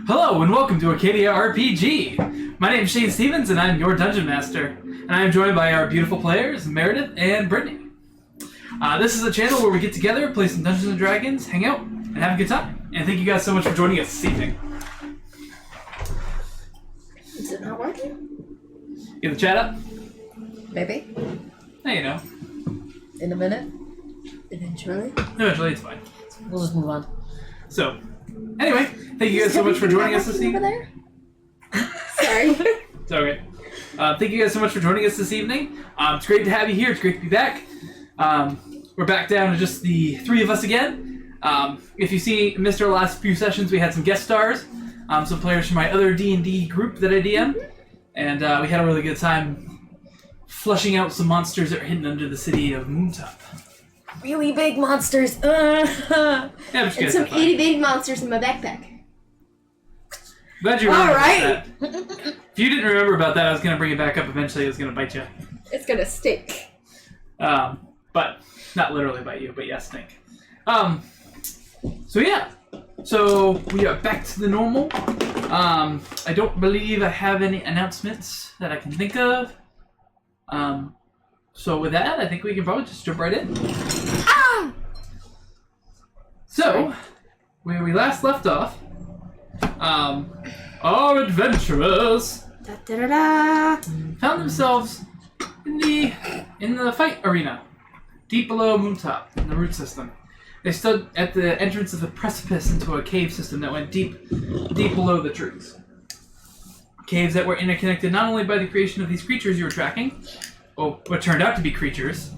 Hello and welcome to Arcadia RPG! My name is Shane Stevens and I'm your Dungeon Master. And I am joined by our beautiful players, Meredith and Brittany. This is a channel where we get together, play some Dungeons & Dragons, hang out, and have a good time. And thank you guys so much for joining us this evening. Is it not working? Get the chat up? Maybe. Hey, you know. In a minute? Eventually? Eventually, it's fine. We'll just move on. So, anyway, thank you guys so much for joining us this evening. Over there? Sorry. It's okay. Thank you guys so much for joining us this evening. It's great to have you here. It's great to be back. We're back down to just the three of us again. If you missed our last few sessions, we had some guest stars, some players from my other D&D group that I DM, and we had a really good time flushing out some monsters that are hidden under the city of Moontop. Really big monsters. Yeah, And some itty bitty monsters in my backpack. Glad you remembered Alright. that. If you didn't remember about that, I was going to bring it back up eventually. It was going to bite you. It's gonna stink. But not literally bite you, but yeah, stink. So yeah. So we are back to the normal. I don't believe I have any announcements that I can think of. So with that, I think we can probably just jump right in. Ah! So, where we last left off, our adventurers Da da da da. found themselves in the fight arena, deep below Moontop, in the root system. They stood at the entrance of a precipice into a cave system that went deep below the trees. Caves that were interconnected not only by the creation of these creatures you were tracking, well, what turned out to be creatures,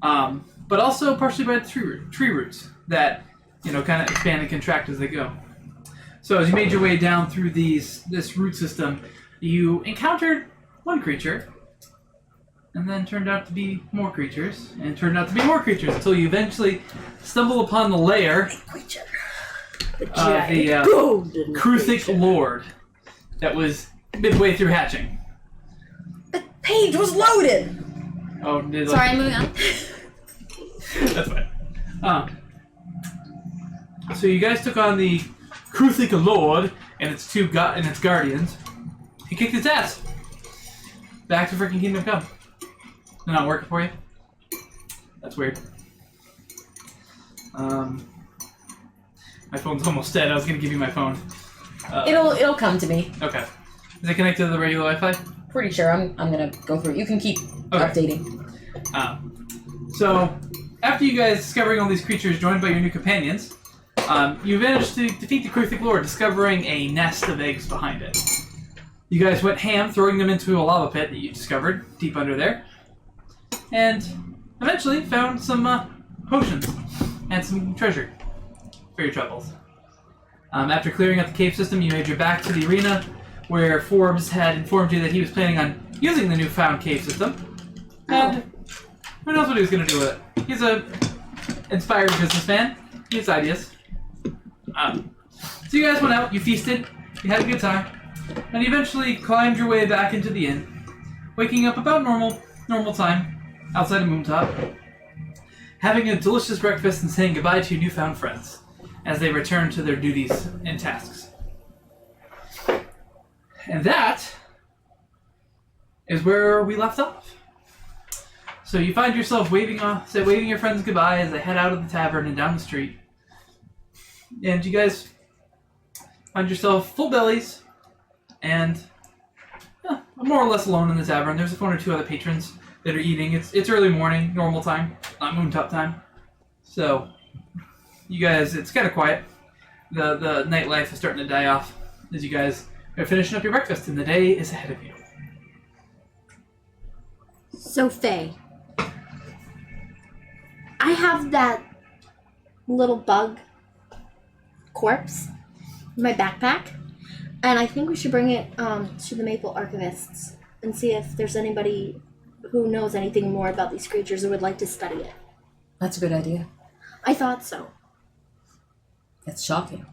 but also partially by the tree roots that, kind of expand and contract as they go. So as you made your way down through this root system, you encountered one creature, and then turned out to be more creatures, and turned out to be more creatures, until you eventually stumble upon the lair Creature. of the Golden Kruthic creature. Lord that was midway through hatching. The page was loaded! Oh, did Sorry, moving on. That's fine. So you guys took on the Kruthic Lord and its its guardians. He kicked its ass. Back to freaking Kingdom Come. They're not working for you? That's weird. My phone's almost dead. I was gonna give you my phone. It'll come to me. Okay. Is it connected to the regular Wi-Fi? Pretty sure I'm gonna go through it. You can keep updating. So, after you guys discovering all these creatures joined by your new companions, you managed to defeat the Kruthic Lord, discovering a nest of eggs behind it. You guys went ham, throwing them into a lava pit that you discovered deep under there, and eventually found some potions and some treasure for your troubles. After clearing out the cave system, you made your back to the arena, where Forbes had informed you that he was planning on using the newfound cave system, and who knows what he was going to do with it. He's a inspired businessman. He has ideas. So you guys went out, you feasted, you had a good time, and you eventually climbed your way back into the inn, waking up about normal time outside of Moontop, having a delicious breakfast and saying goodbye to your newfound friends as they return to their duties and tasks. And that is where we left off. So you find yourself waving your friends goodbye as they head out of the tavern and down the street. And you guys find yourself full bellies and more or less alone in the tavern. There's one or two other patrons that are eating. It's early morning, normal time, not Moontop time. So you guys, it's kind of quiet. The nightlife is starting to die off as you guys are finishing up your breakfast, and the day is ahead of you. So, Faye, I have that little bug corpse in my backpack, and I think we should bring it to the Maple Archivists and see if there's anybody who knows anything more about these creatures or would like to study it. That's a good idea. I thought so. That's shocking.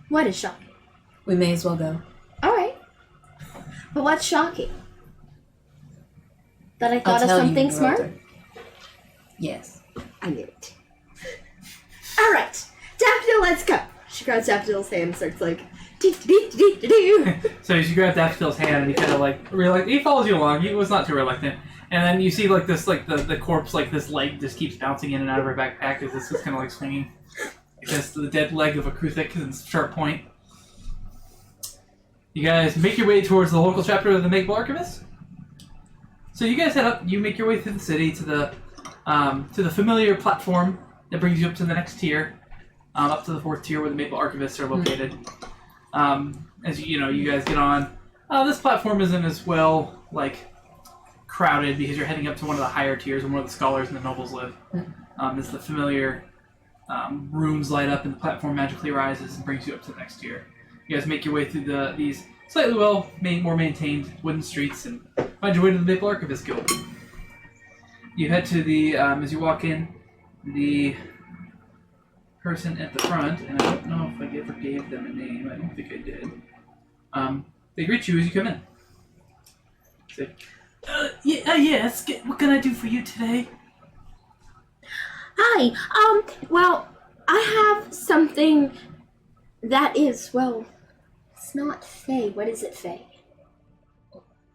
What is shocking? We may as well go. Alright. But what's shocking? That I I'll thought of tell you something when we're smart? older. Yes. I knew it. Alright. Daffodil, let's go. She grabs Daffodil's hand and starts like, do. So as you grab Daffodil's hand and he kind of like he follows you along. He was not too reluctant. And then you see like this, like the corpse, like this leg just keeps bouncing in and out of her backpack as this is kind of like swinging against the dead leg of a Kruthik in sharp point. You guys make your way towards the local chapter of the Maple Archivist. So you guys head up. You make your way through the city to the familiar platform that brings you up to the next tier, up to the 4th tier where the Maple Archivists are located. As you guys get on. This platform isn't as well crowded because you're heading up to one of the higher tiers where more of the scholars and the nobles live. As the familiar rooms light up and the platform magically rises and brings you up to the next tier. You guys make your way through these slightly more maintained wooden streets and find your way to the Maple Archivist Guild. You head to as you walk in, the person at the front, and I don't know if I ever gave them a name. I don't think I did. They greet you as you come in. Say, yes, what can I do for you today? Hi. Well, I have something that is, well, it's not Fae. What is it, Fae?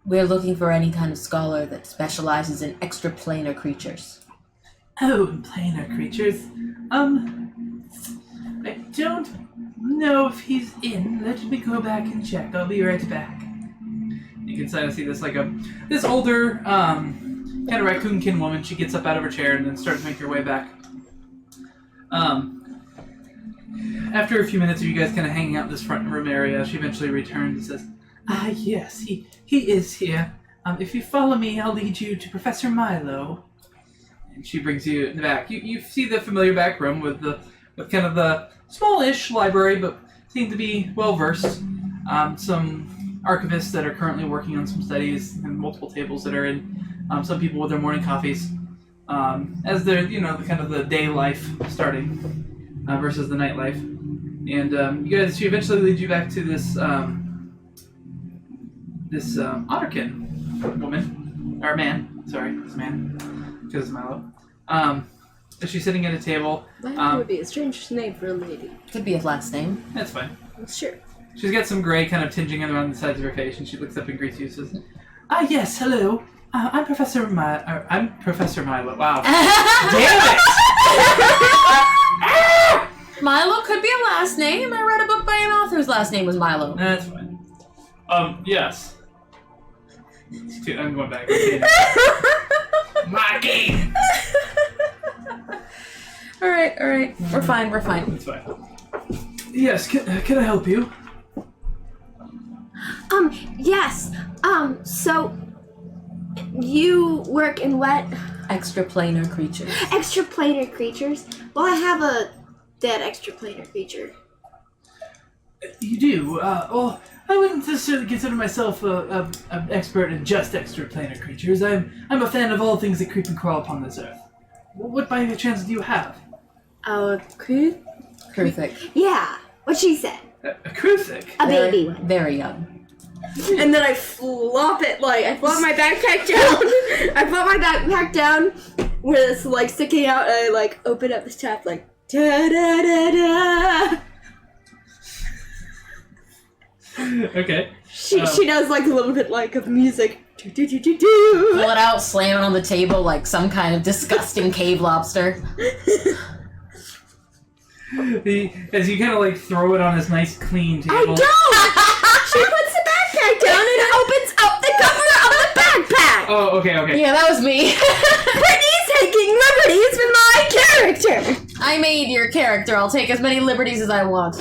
We're looking for any kind of scholar that specializes in extraplanar creatures. Oh, planar creatures. I don't know if he's in. Let me go back and check. I'll be right back. You can kind of see this this older kind of raccoon-kin woman. She gets up out of her chair and then starts to make her way back. After a few minutes of you guys kind of hanging out in this front room area, she eventually returns and says, yes, he is here. If you follow me, I'll lead you to Professor Milo. And she brings you in the back. You see the familiar back room with kind of the smallish library, but seem to be well versed. Some archivists that are currently working on some studies, and multiple tables that are in. Some people with their morning coffees, as they're the kind of the day life starting versus the night life. And she eventually leads you back to this Otterkin woman or man. Sorry, this man. Because it's Milo. She's sitting at a table. Milo would be a strange name for a lady. Could be a last name. That's fine. Sure. She's got some gray kind of tinging around the sides of her face, and she looks up and greets you and says, yes, hello. I'm Professor Milo. Wow. Damn it! Milo could be a last name. I read a book by an author whose last name was Milo. That's fine. Yes. I'm going back. Maggie! Alright. We're fine. That's fine. Yes, can I help you? Yes. So you work in what? Extraplanar creatures. Extraplanar creatures? Well, I have a dead extraplanar creature. You do? Well, I wouldn't necessarily consider myself an expert in just extraplanar creatures. I'm a fan of all things that creep and crawl upon this earth. What by any chance do you have? Kruthik. Yeah, what she said. A Kruthik? A baby one. Very young. And then I flop my backpack down. I flop my backpack down where it's sticking out, and I open up the top da da da da. Okay. She does a little bit of music. Do, do, do, do, do. Pull it out, slam it on the table like some kind of disgusting cave lobster. As you kind of throw it on this nice clean table. I don't! She puts the backpack down and opens up the cover of the backpack! Oh, okay. Yeah, that was me. Brittany's taking liberties with my character! I made your character. I'll take as many liberties as I want.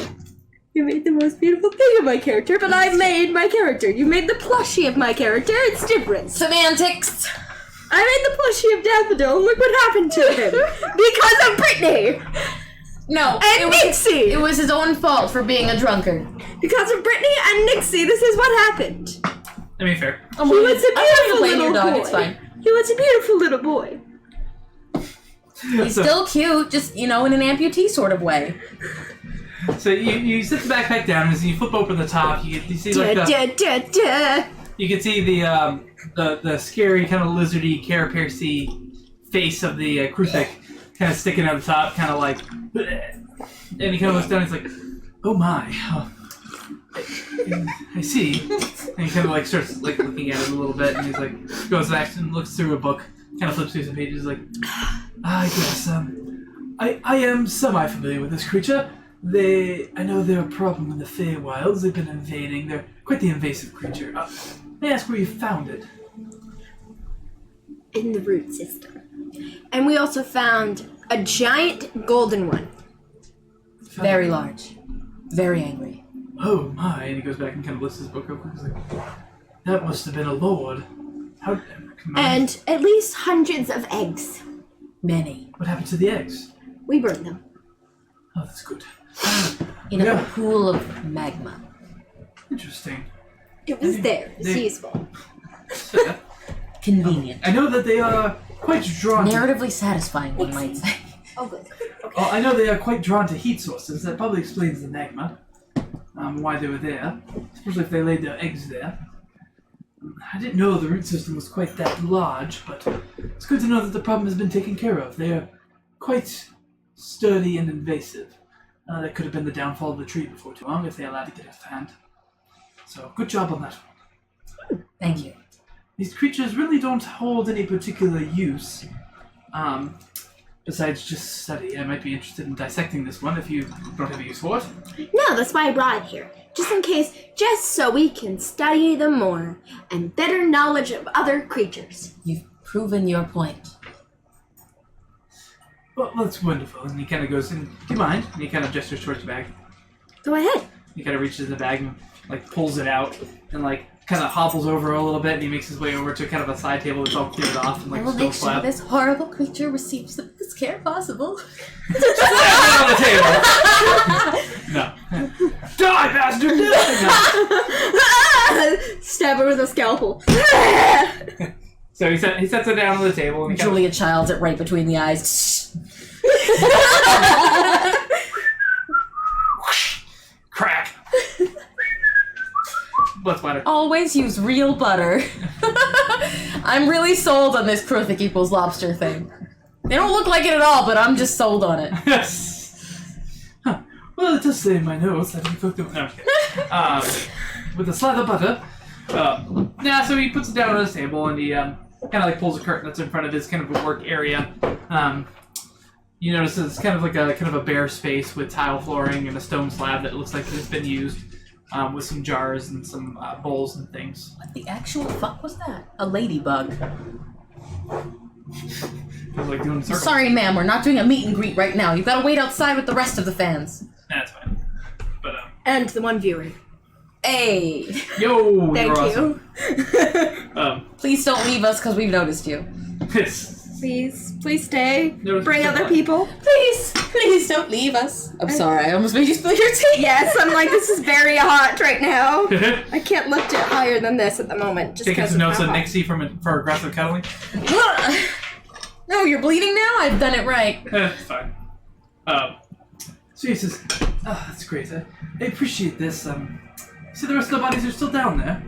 You made the most beautiful thing of my character, but I made my character. You made the plushie of my character. It's different. Semantics. I made the plushie of Daffodil, and look what happened to him. Because of Brittany! No, And Nixie! It was his own fault for being a drunkard. Because of Brittany and Nixie, this is what happened. I mean, fair. He was a beautiful play little your dog. boy. It's fine. He was a beautiful little boy. He's still cute, just in an amputee sort of way. So you set the backpack down, and as you flip open the top, you see Da, da, da, da. you can see the scary kind of lizardy, carapace-y face of the Kruthik kind of sticking out the top, kind of bleh. And he kind of looks down and he's like, Oh my. I see. And he kind of like starts like looking at it a little bit, and he's like goes back and looks through a book, kind of flips through some pages, like, yes, I am semi-familiar with this creature. I know they're a problem in the Feywilds. They've been invading. They're quite the invasive creature. May I ask where you found it? In the root system. And we also found a giant golden one. Very large. Very angry. Oh my, and he goes back and kind of lifts his book real quick. He's like, that must have been a lord. How? And at least hundreds of eggs. Many. What happened to the eggs? We burned them. Oh, that's good. In a Yeah. pool of magma. Interesting. It was there. It's They- useful. So, Convenient. I know that they are quite drawn to... Narratively satisfying, one might say. Oh, good. Oh, I know they are quite drawn to heat sources. That probably explains the magma. Why they were there. Especially if they laid their eggs there. I didn't know the root system was quite that large, but it's good to know that the problem has been taken care of. They are quite sturdy and invasive. That could have been the downfall of the tree before too long if they allowed it to get out of hand. So, good job on that one. Thank you. These creatures really don't hold any particular use, besides just study. I might be interested in dissecting this one if you don't have a use for it. No, that's why I brought it here. Just in case, just so we can study them more and better knowledge of other creatures. You've proven your point. Well, that's wonderful. And he kind of goes, do you mind? And he kind of gestures towards the bag. Go ahead. He kind of reaches in the bag and, like, pulls it out and, like, kind of hobbles over a little bit, and he makes his way over to kind of a side table that's all cleared off and, I like, will a stone make sure slab. this horrible creature receives the best care possible. On the table. No. Die, bastard! No. Stab her with a scalpel. So he sets it down on the table and he kind of, Julia Child's it right between the eyes. crack. Blood splatter. Always use real butter. I'm really sold on this Kruthic equals lobster thing. They don't look like it at all, but I'm just sold on it. Yes. Huh. Well, it does say in my notes that he cooked them. No, I'm just kidding. With a slab of butter. So he puts it down on his table and he kind of like pulls a curtain that's in front of his kind of a work area. You notice it's kind of like a bare space with tile flooring and a stone slab that looks like it's been used, with some jars and some bowls and things. What the actual fuck was that? A ladybug. It was like doing circles. Sorry, ma'am, we're not doing a meet and greet right now. You've got to wait outside with the rest of the fans. That's fine. But And the one viewer. Hey, yo, Thank you're you. awesome. please don't leave us because we've noticed you. Please stay. Notice Bring the other blood. people. Please don't leave us. I'm sorry, I almost made you spill your tea. Yes, I'm like, this is very hot right now. I can't lift it higher than this at the moment. Just Taking because some of notes how on hot. Nixie for aggressive cuddling. No, you're bleeding now? I've done it right. It's fine. So he says, "Oh, that's great. I appreciate this. So the rest of the bodies are still down there."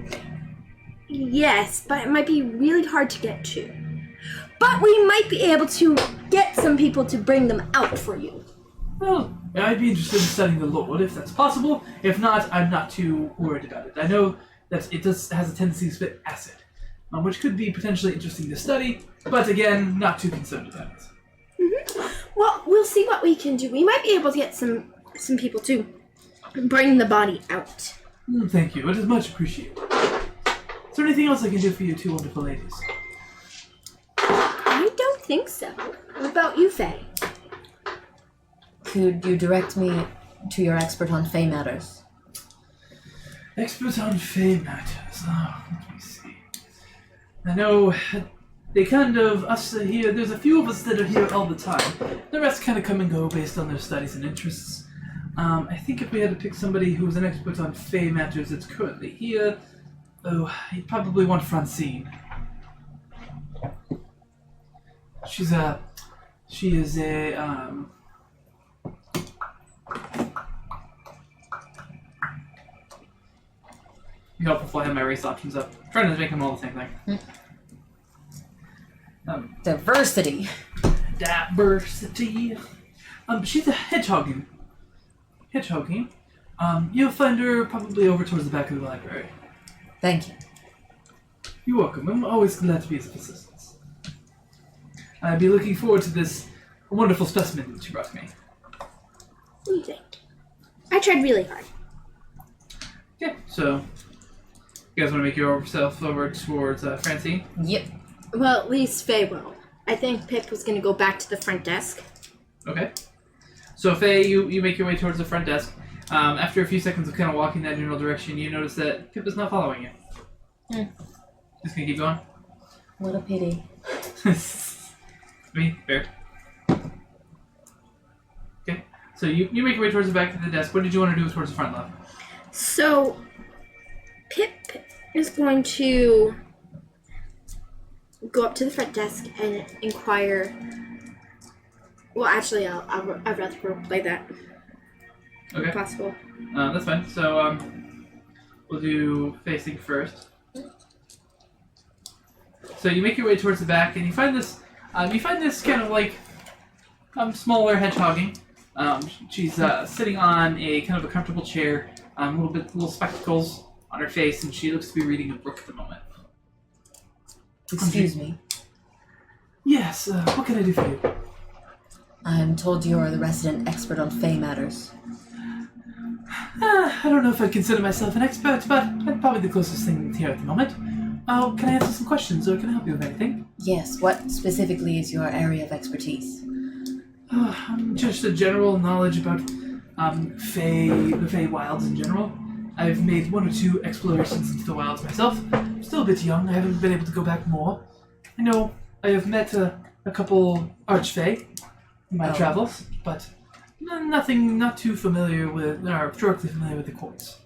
Yes, but it might be really hard to get to. But we might be able to get some people to bring them out for you. Well, I'd be interested in studying the Lord if that's possible. If not, I'm not too worried about it. I know that it has a tendency to spit acid, which could be potentially interesting to study, but again, not too concerned about it. Well, we'll see what we can do. We might be able to get some people to bring the body out. Thank you. It is much appreciated. Is there anything else I can do for you two wonderful ladies? I don't think so. What about you, Faye? Could you direct me to your expert on Fey matters? Expert on Fey matters. Oh, let me see. I know they kind of, us here, there's a few of us that are here all the time. The rest kind of come and go based on their studies and interests. I think if we had to pick somebody who's an expert on Fey matters that's currently here, you'd probably want Francine. She is a, You help before I have my race options up. I'm trying to make them all the same thing. Diversity. Diversity. She's a hedgehogging. You'll find her probably over towards the back of the library. Thank you. You're welcome. I'm always glad to be of assistance. I'd be looking forward to this wonderful specimen that you brought me. What do you think? I tried really hard. Okay, so you guys want to make yourself over towards Francine? Yep. Well, at least Faye will. I think Pip was going to go back to the front desk. Okay. So Faye, you make your way towards the front desk. After a few seconds of kind of walking that general direction, you notice that Pip is not following you. Just gonna keep going. What a pity. Fair. Okay. So you make your way towards the back of the desk. What did you want to do towards the front, love? So, Pip is going to go up to the front desk and inquire. Well, actually, I'd rather play that. Okay. If possible. That's fine. So we'll do facing first. So you make your way towards the back, and you find this. You find this kind of like smaller hedgehogging. She's sitting on a kind of a comfortable chair. Little spectacles on her face, and she looks to be reading a book at the moment. Excuse me. Yes. What can I do for you? I'm told you're the resident expert on Fey matters. I don't know if I'd consider myself an expert, but I'm probably the closest thing here at the moment. Can I answer some questions, or can I help you with anything? Yes, what specifically is your area of expertise? Just a general knowledge about the Fey wilds in general. I've made one or two explorations into the wilds myself. I'm still a bit young, I haven't been able to go back more. I know I have met a couple Archfey in my travels, but not too familiar with, or directly familiar with the courts.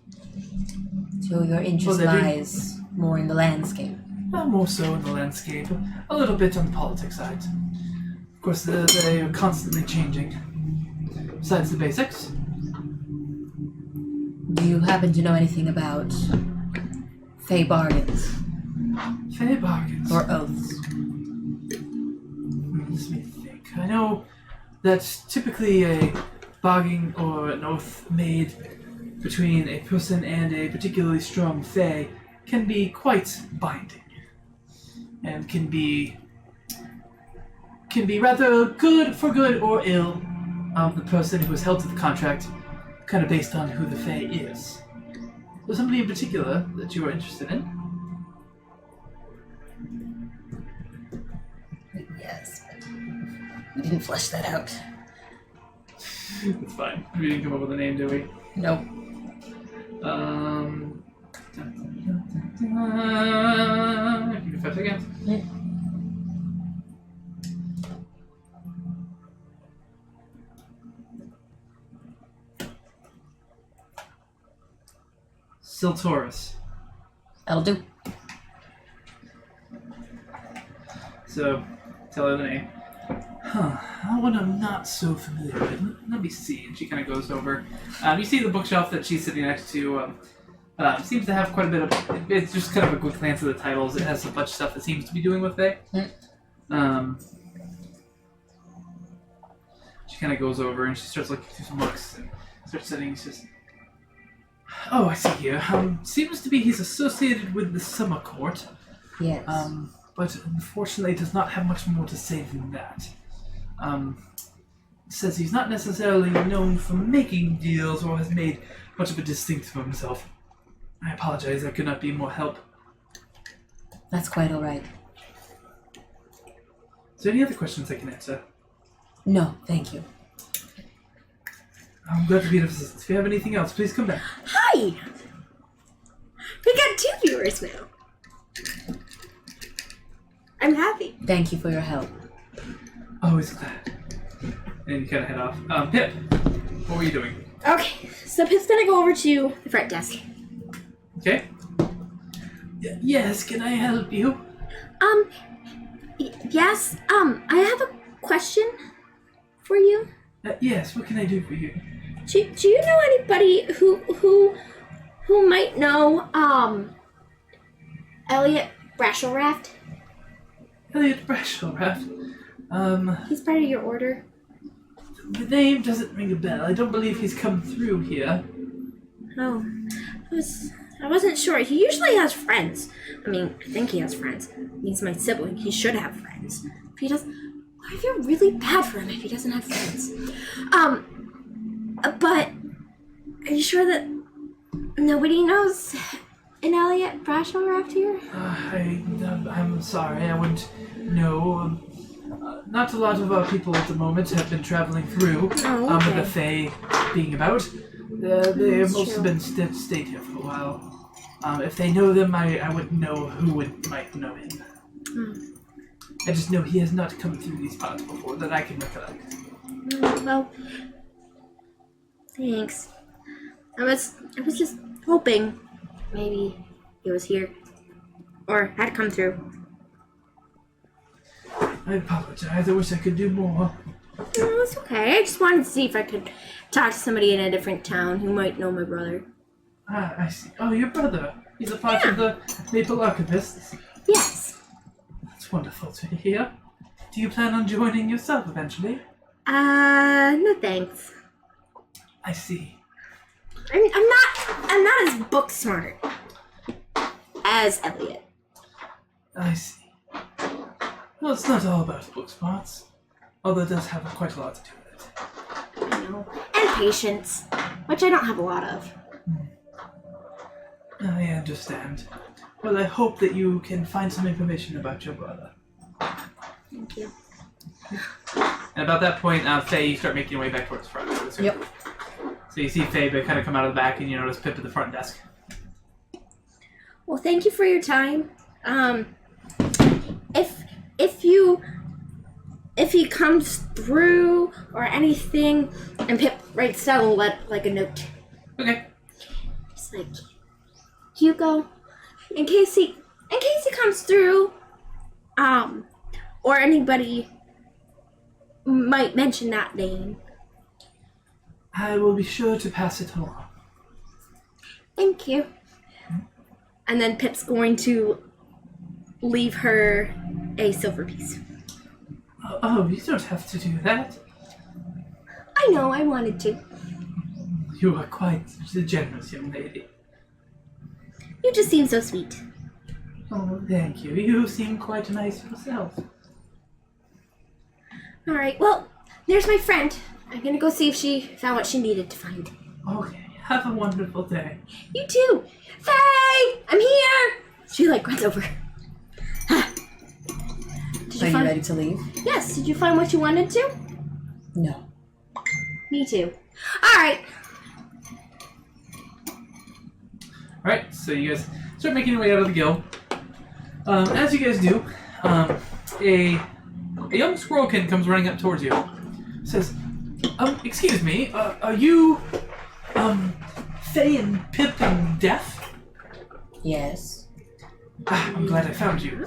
So your interest lies more in the landscape? More so in the landscape, a little bit on the politics side. Of course, they are constantly changing. Besides the basics. Do you happen to know anything about Fey bargains? Fey bargains? Or oaths? Let me think. I know that typically a bargain or an oath made between a person and a particularly strong Fey can be quite binding. And can be rather good for good or ill of the person who has held to the contract, kind of based on who the Fey is. Was somebody in particular that you were interested in? Yes, but we didn't flesh that out. It's fine. We didn't come up with a name, did we? Nope. Give me 5 seconds. Siltaurus. That'll do. So, tell her the name. One I'm not so familiar with. Let me see. And she kind of goes over. You see the bookshelf that she's sitting next to. Seems to have quite a bit of. It's just kind of a quick glance at the titles. It has a bunch of stuff that seems to be doing with Faye. She kind of goes over and she starts looking through some books and starts studying. She says, "Oh, I see here. Seems to be he's associated with the Summer Court. Yes. But unfortunately does not have much more to say than that. Says he's not necessarily known for making deals or has made much of a distinct for himself. I apologize, I could not be more help." That's quite alright. Is there any other questions I can answer? No, thank you. I'm glad to be of assistance. If you have anything else, please come back. Hi! We got 2 viewers now. I'm happy. Thank you for your help. Always glad. And you kind of head off. Pip, what were you doing? Okay, so Pip's gonna go over to the front desk. Okay. Yes, can I help you? Yes, I have a question for you. Yes, what can I do for you? Do you know anybody who might know, Elliot Brashelraft? Elliot Brashelraft. He's part of your order. The name doesn't ring a bell. I don't believe he's come through here. Oh, I wasn't sure. He usually has friends. I mean, I think he has friends. He's my sibling. He should have friends. If he doesn't, I feel really bad for him if he doesn't have friends. But are you sure that nobody knows an Elliot Brashmore here? I'm sorry, I wouldn't know. Not a lot of our people at the moment have been traveling through. Oh, okay. With the Fae being about. They That's most have true. been stayed here for a while. If they know them, I wouldn't know who might know him. I just know he has not come through these parts before that I can recollect. Well, thanks. I was just hoping maybe he was here or had come through. I apologize. I wish I could do more. No, it's okay. I just wanted to see if I could talk to somebody in a different town who might know my brother. Ah, I see. Oh, your brother. He's a part of the Maple Archivists. Yes. That's wonderful to hear. Do you plan on joining yourself eventually? No thanks. I see. I'm not as book smart as Elliot. I see. Well, it's not all about book smarts, although it does have quite a lot to do with it. I know. And patience, which I don't have a lot of. I understand. Well, I hope that you can find some information about your brother. Thank you. And about that point, Faye, you start making your way back towards the front. Yep. So you see Faye kind of come out of the back, and you notice Pip at the front desk. Well, thank you for your time. If he comes through or anything, and Pip writes down a note. Okay. It's like, Hugo, in case he comes through, or anybody might mention that name. I will be sure to pass it along. Thank you. And then Pip's going to leave her a silver piece. Oh, you don't have to do that. I know, I wanted to. You are quite the generous young lady. You just seem so sweet. Oh, thank you. You seem quite nice yourself. Alright, well, there's my friend. I'm gonna go see if she found what she needed to find. Okay, have a wonderful day. You too! Faye! I'm here! She runs over. Did Are you ready to leave? Yes, did you find what you wanted to? No. Me too. Alright. Alright, so you guys start making your way out of the guild. As you guys do, a young squirrelkin comes running up towards you. Says, excuse me, are you, Faye and Pip and Death? Yes. Ah, I'm glad I found you.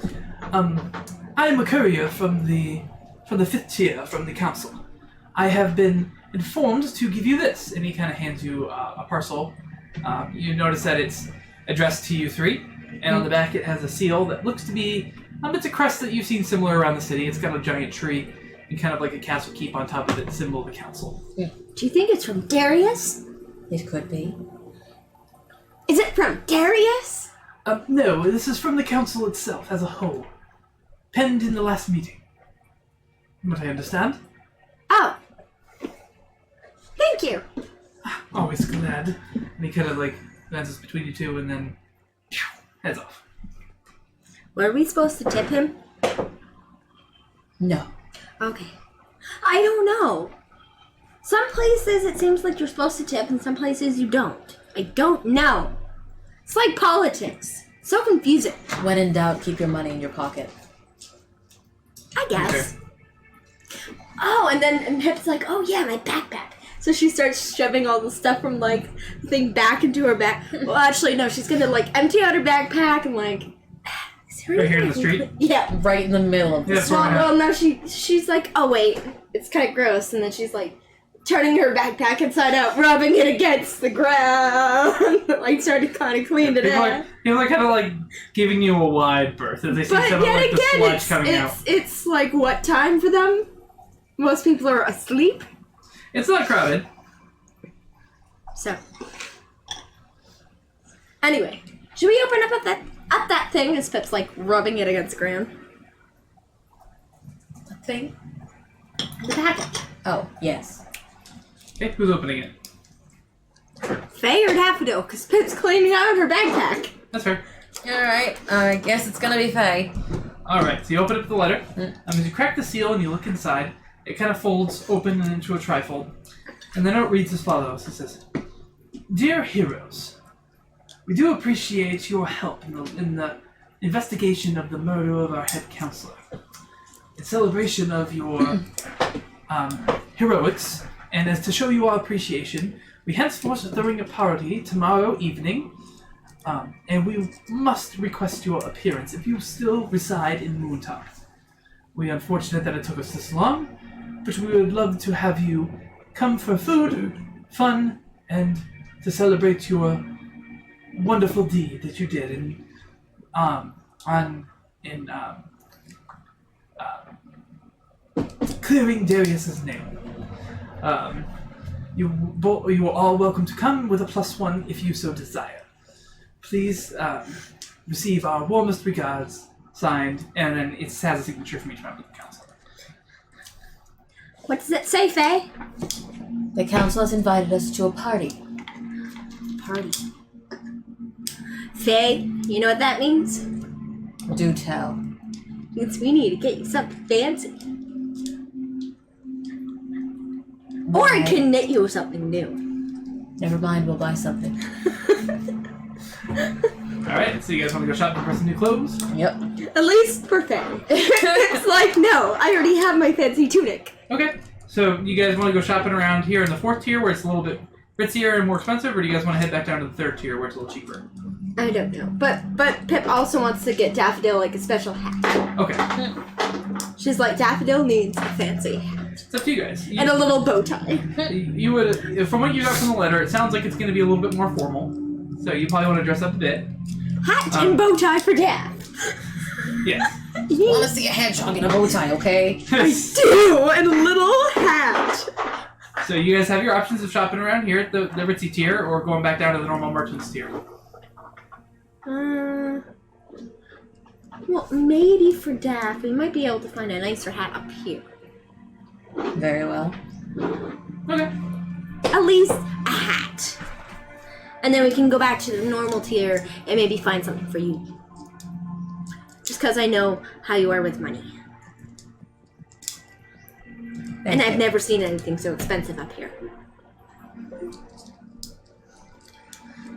I'm a courier from the 5th tier from the council. I have been informed to give you this, and he kind of hands you a parcel. You notice that it's addressed to you three, and on the back it has a seal that looks to be, it's a crest that you've seen similar around the city. It's got a giant tree and kind of like a castle keep on top of it, symbol of the council. Do you think it's from Darius? It could be. Is it from Darius? No, this is from the council itself as a whole. Penned in the last meeting. What I understand. Oh. Thank you. Always glad. And he kind of advances between you two and then heads off. Were we supposed to tip him? No. Okay. I don't know. Some places it seems like you're supposed to tip and some places you don't. I don't know. It's like politics. So confusing. When in doubt, keep your money in your pocket. I guess. Oh, and Pip's like, oh yeah, my backpack. So she starts shoving all the stuff from the thing back into her back. Well, actually, no, she's gonna empty out her backpack and is there Right here in anything the I can street? put- Yeah. Right in the middle of Yeah, this. so- Well, no, she's like, oh wait, it's kind of gross, and then she's turning her backpack inside out, rubbing it against the ground, starting to kind of clean it out. People kind of giving you a wide berth as they see But some of yet the again, sludge coming out. it's what time for them? Most people are asleep, It's not crowded. so Anyway, should we open up that thing? As Pip's like rubbing it against the ground. What thing? The package. Oh, yes. Okay, who's opening it? Faye or Daffodil? Because Pip's cleaning out her backpack. That's fair. Alright, I guess it's gonna be Faye. Alright, so you open up the letter. As you crack the seal and you look inside, it kind of folds open into a trifold. And the note reads as follows. It says, Dear heroes, we do appreciate your help in the investigation of the murder of our head counselor. In celebration of your heroics, and as to show you our appreciation, we henceforth are throwing a party tomorrow evening, and we must request your appearance if you still reside in Moontop. We are unfortunate that it took us this long, but we would love to have you come for food, fun, and to celebrate your wonderful deed that you did in clearing Darius's name. You are all welcome to come with a +1 if you so desire. Please receive our warmest regards, signed, and then it has a signature from each member of the council. What does it say, Faye? The council has invited us to a party. Party. Faye, you know what that means? Do tell. Means we need to get you something fancy. Or I can knit you something new. Never mind, we'll buy something. Alright, so you guys want to go shopping for some new clothes? Yep. At least for Faye. It's like, no, I already have my fancy tunic. Okay, so you guys want to go shopping around here in the 4th tier where it's a little bit ritzier and more expensive, or do you guys want to head back down to the 3rd tier where it's a little cheaper? I don't know. But Pip also wants to get Daffodil like a special hat. Okay, She's like, Daffodil needs a fancy hat. it's up to you guys. And a little bow tie. You would, from what you got from the letter, it sounds like it's going to be a little bit more formal. So you probably want to dress up a bit. Hat and bow tie for Daff. Yes. Want to see a hedgehog in a bow tie, okay? Do, and a little hat. So you guys have your options of shopping around here at the ritzy tier, or going back down to the normal merchants tier. Well, maybe for Daff, we might be able to find a nicer hat up here. Very well. Okay. At least a hat. And then we can go back to the normal tier and maybe find something for you. Just because I know how you are with money. And I've never seen anything so expensive up here.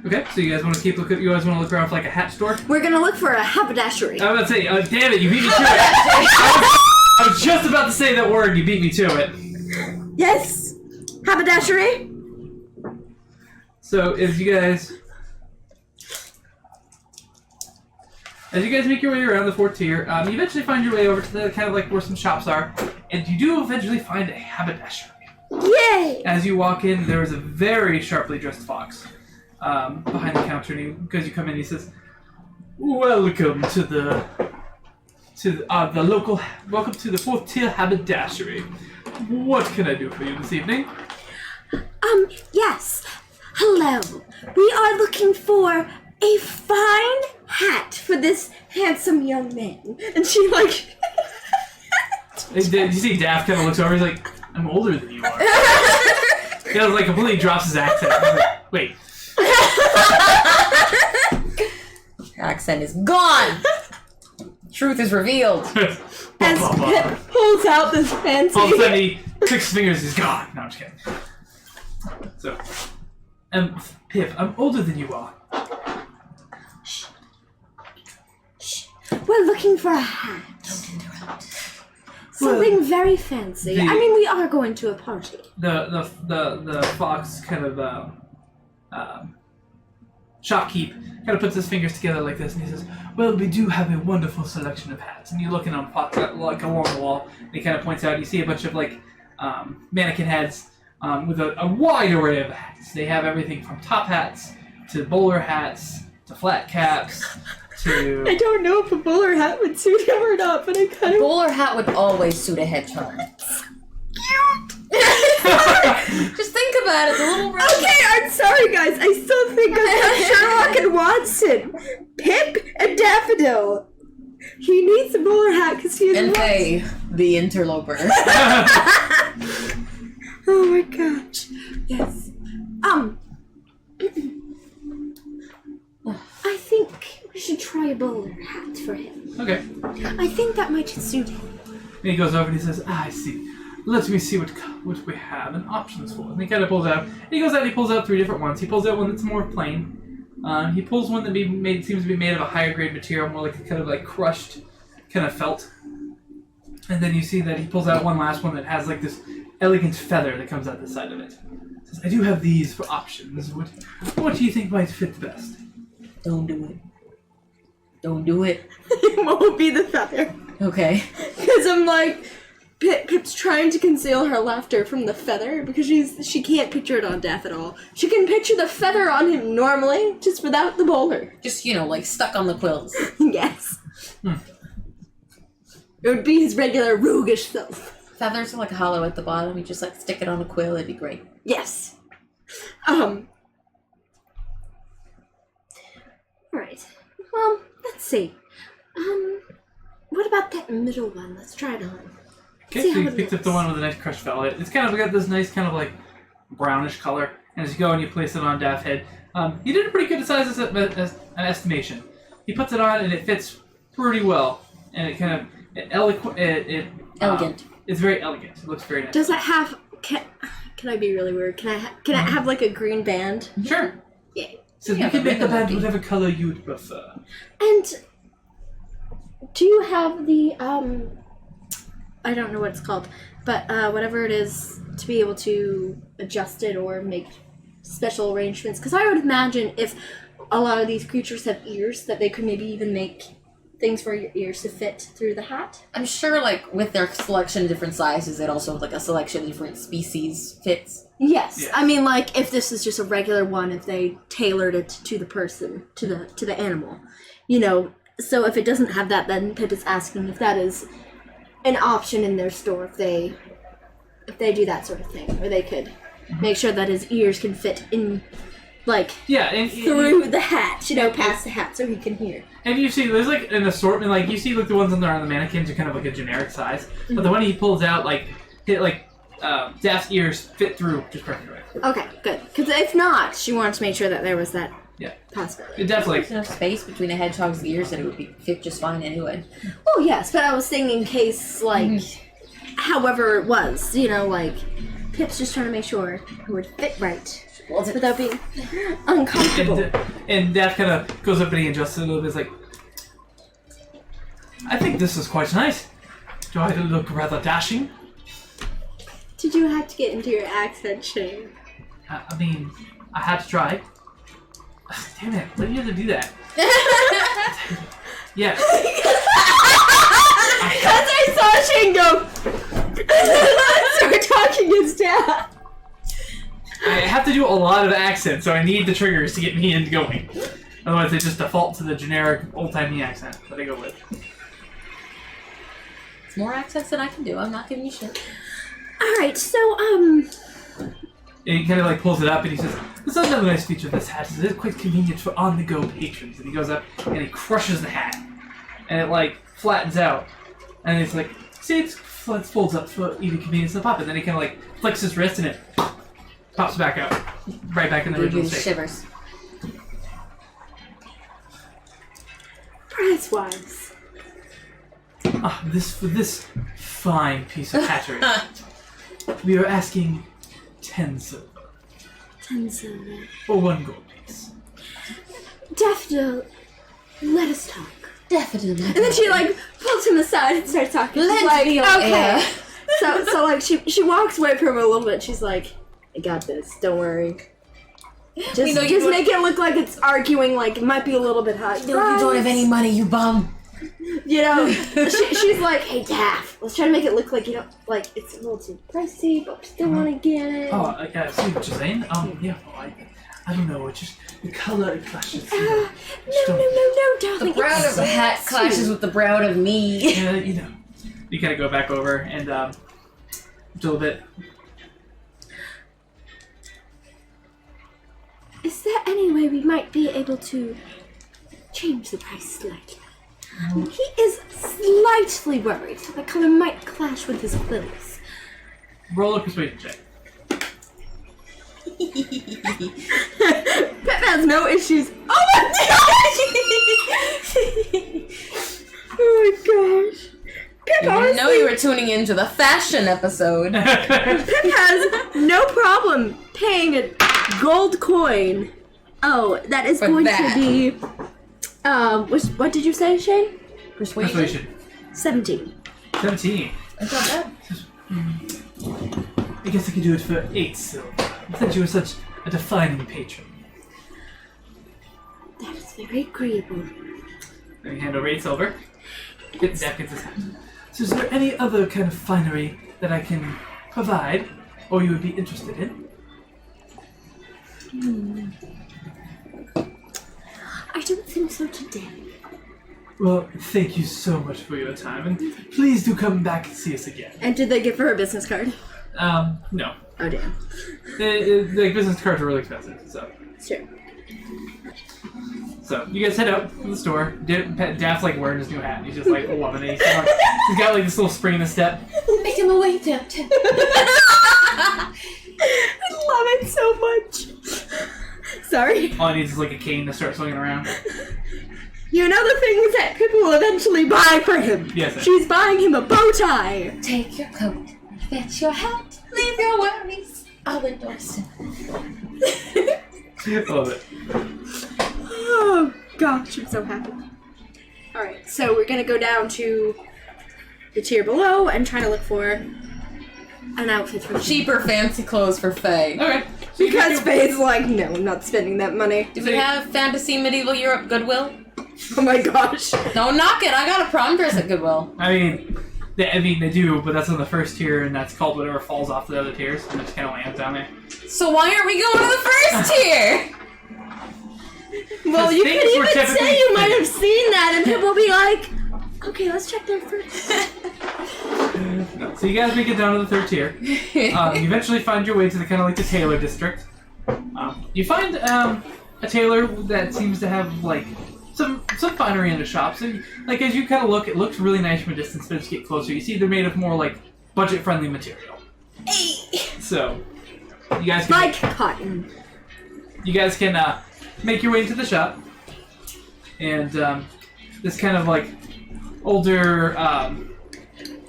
Okay, so you guys want to keep looking? You guys want to look around for like a hat store? We're gonna look for a haberdashery. I was about to say, damn it, you beat me to it. I was just about to say that word. You beat me to it. Yes, haberdashery. So as you guys make your way around the 4th tier, you eventually find your way over to the kind of like where some shops are, and you do eventually find a haberdashery. Yay! As you walk in, there is a very sharply dressed fox behind the counter, and because you come in, he says, "Welcome to the local. Welcome to the 4th tier haberdashery. What can I do for you this evening?" Yes. Hello. We are looking for a fine hat for this handsome young man. And she like... You see Daff kind of looks over, he's like, "I'm older than you are." He like completely drops his accent. He's like, "Wait." Accent is gone! Truth is revealed. As Pip pulls out this fancy... All of a sudden he clicks his fingers, he's gone. No, I'm just kidding. So, Pip, I'm older than you are. We're looking for a hat. Something very fancy. I mean, we are going to a party. The fox kind of shopkeep kind of puts his fingers together like this, and he says, "Well, we do have a wonderful selection of hats." And you're looking on like along the wall, and he kind of points out. You see a bunch of like mannequin heads with a wide array of hats. They have everything from top hats to bowler hats to flat caps. I don't know if a bowler hat would suit him or not, but I kind of... Bowler hat would always suit a hedgehog. Just think about it, the little red... Okay, I'm sorry guys, I still think I'm not sure Sherlock and Watson, Pip and Daffodil. He needs a bowler hat because he is And Watson. Faye, the interloper. Oh my gosh. Yes. I think we should try a bowler hat for him. Okay. I think that might suit him. And he goes over and he says, I see. Let me see what we have and options for. And he kind of pulls out. And he goes out and he pulls out 3 different ones. He pulls out one that's more plain. He pulls one that seems to be made of a higher grade material, more like a kind of like crushed kind of felt. And then you see that he pulls out one last one that has like this elegant feather that comes out the side of it. He says, I do have these for options. What do you think might fit best? Don't do it. Don't do it. What would be the feather? Okay. Because I'm like, Pip's trying to conceal her laughter from the feather because she can't picture it on Daff at all. She can picture the feather on him normally, just without the bowler. Just, like stuck on the quills. Yes. It would be his regular roguish self. Feathers are like hollow at the bottom. You just like stick it on a quill, it'd be great. Yes. Alright. Well, let's see. What about that middle one? Let's try it on. Okay, See so how you it picked up the looks. one with a nice crushed velvet. It's kind of got this nice kind of like brownish color. And as you go and you place it on Daff's head, you did a pretty good size as an estimation. He puts it on and it fits pretty well. And it kind of, Elegant. It's very elegant. It looks very nice. Does it have... Can I be really weird? Can I have like a green band? Sure. Yeah. So Yeah, you can the make the ribbon band would be- whatever color you'd prefer. And do you have the I don't know what it's called, but whatever it is to be able to adjust it or make special arrangements? Because I would imagine if a lot of these creatures have ears, that they could maybe even make things for your ears to fit through the hat. I'm sure, like, with their selection of different sizes, it also, like, a selection of different species fits. Yes, Yeah. I mean, like if this is just a regular one, if they tailored it to the person, to the animal, So if it doesn't have that, then Pip is asking if that is an option in their store. If they do that sort of thing, where they could make sure that his ears can fit in, like Yeah, and through the hat, past the hat, so he can hear. And you see, there's like an assortment. Like you see, like the ones on the mannequins are kind of like a generic size, but the one he pulls out, Daph's ears fit through just perfectly. Okay, good. Because if not, she wanted to make sure that there was that Yeah, possibility. it definitely. There's enough space between a hedgehog's ears that it would fit just fine anyway. Oh yes, but I was thinking in case, like, however it was, like, Pip's just trying to make sure it would fit right without being uncomfortable. And Daph kind of goes up and he adjusts it a little bit. It's like, I think this is quite nice. Do I look rather dashing? Did you have to get into your accent, Shane? I mean, I had to try. Damn it! Why do you have to do that? Yes. As I saw Shane go, start talking his dad. I have to do a lot of accents, so I need the triggers to get me in going. Otherwise, they just default to the generic old-timey accent that I go with. It's more accents than I can do. I'm not giving you shit. Alright, so, And he kind of like pulls it up and he says, "This is another nice feature of this hat. It is quite convenient for on-the-go patrons." And he goes up and he crushes the hat, and it like flattens out, and it's like, see, it folds up for even convenience to pop. And then he kind of like flicks his wrist and it pops back out, right back in the Give original you state. shivers. price-wise, For this fine piece of hattery, we are asking 10 silver 10 silver. or 1 gold piece. Daffodil, let us talk. Definitely. And then she, like, pulls him aside and starts talking. She's Let's like, be on okay. air. So, like, she walks away from him a little bit. She's like, I got this. Don't worry. Just know you don't- make it look like it's arguing, like, it might be a little bit hot. No, you don't have any money, you bum. She's like, hey, Daff, let's try to make it look like, like, it's a little too pricey, but we still want to get it. Oh, I see what you're saying. Yeah, well, I don't know. It's just the color it clashes. No, Just don't- darling. The brown it's of the hat so clashes cute. with the brown of me. Yeah, You kind of go back over and a little bit. is there any way we might be able to change the price slightly? He is slightly worried that the color might clash with his quills. Roll a persuasion check. Pip has no issues. Oh my gosh! Oh my gosh. Pip You didn't know honestly, you were tuning into the fashion episode. Pip has no problem paying a gold coin. Oh, that is For going that. to be what did you say, Shane? Persuasion. 17. 17. That's not bad. I guess I could do it for 8 silver. Since you were such a defining patron. That is very agreeable. Then you hand over 8 silver. Jack gets his hand. So is there any other kind of finery that I can provide, or you would be interested in? I don't think so today. Well, thank you so much for your time, and please do come back and see us again. And did they give her a business card? No. Oh damn. The business cards are really expensive, so. Sure. So, you guys head out to the store. Daft's like wearing his new hat. He's just like 11. He's got like this little spring in his step. Make him away, Tempted. I love it so much. Sorry. All he needs is like a cane to start swinging around. You know the things that Pip will eventually buy for him. Yes, sir. She's buying him a bow tie. Take your coat, fetch your hat, leave your worries. I'll endorse him. Love it. Oh gosh, I'm so happy. Alright, so we're gonna go down to the tier below and try to look for an outfit for Cheaper fancy clothes for Faye. Okay. So Because Faye's like, no, I'm not spending that money. Do we have fantasy medieval Europe Goodwill? Oh my gosh. Don't knock it. I got a prom dress at Goodwill. I mean, they do, but that's on the first tier, and that's called whatever falls off the other tiers, and it just kind of lands down there. So why aren't we going to the first tier? Well, you things could were even typically say you might have finished. seen that and Pip will be like, okay, let's check there first. No. So you guys make it down to the third tier. You eventually find your way to the kind of like the tailor district. You find a tailor that seems to have like some finery in the shop. So like as you kind of look, it looks really nice from a distance, but as you get closer, you see they're made of more like budget-friendly material. So you guys can Like cotton. make your way into the shop, and this kind of like older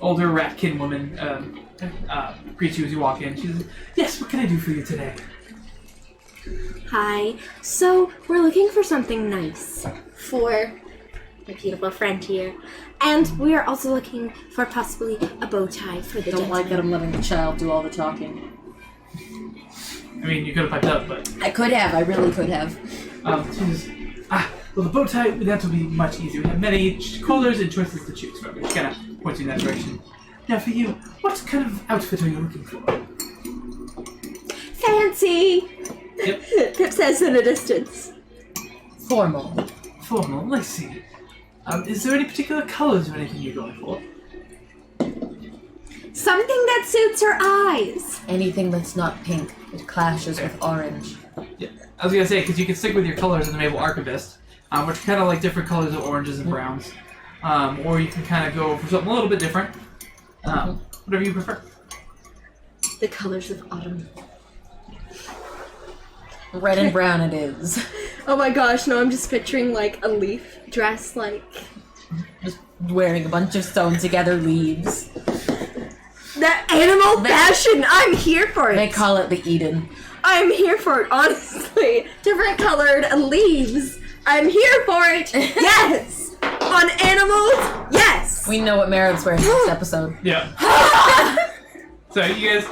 ratkin woman greets you as you walk in. She says, "Yes, what can I do for you today?" Hi. So, we're looking for something nice for my beautiful friend here. And we are also looking for possibly a bow tie for the Don't like that I'm gentleman. letting the child do all the talking. I mean, you could have piped up, but I could have. I really could have. she says, well, the bow tie, that will be much easier. We have many colors and choices to choose from. She kind of points you in that direction. Now, for you, what kind of outfit are you looking for? Fancy! Yep. Pip says in a distance. Formal. Formal, I see. Is there any particular colors or anything you're going for? Something that suits her eyes. Anything that's not pink. It clashes with orange. Yeah, I was gonna say because you can stick with your colors in the Maple Archivist, which are kind of like different colors of oranges and browns, or you can kind of go for something a little bit different. Whatever you prefer. The colors of autumn. Red and brown it is. Oh my gosh, no, I'm just picturing like a leaf dress, like. Just wearing a bunch of sewn together leaves. That animal fashion! I'm here for it! They call it the Eden. I'm here for it, honestly. Different colored leaves. I'm here for it. Yes. On animals. Yes. We know what Meredith's wearing next episode. Yeah. So you guys,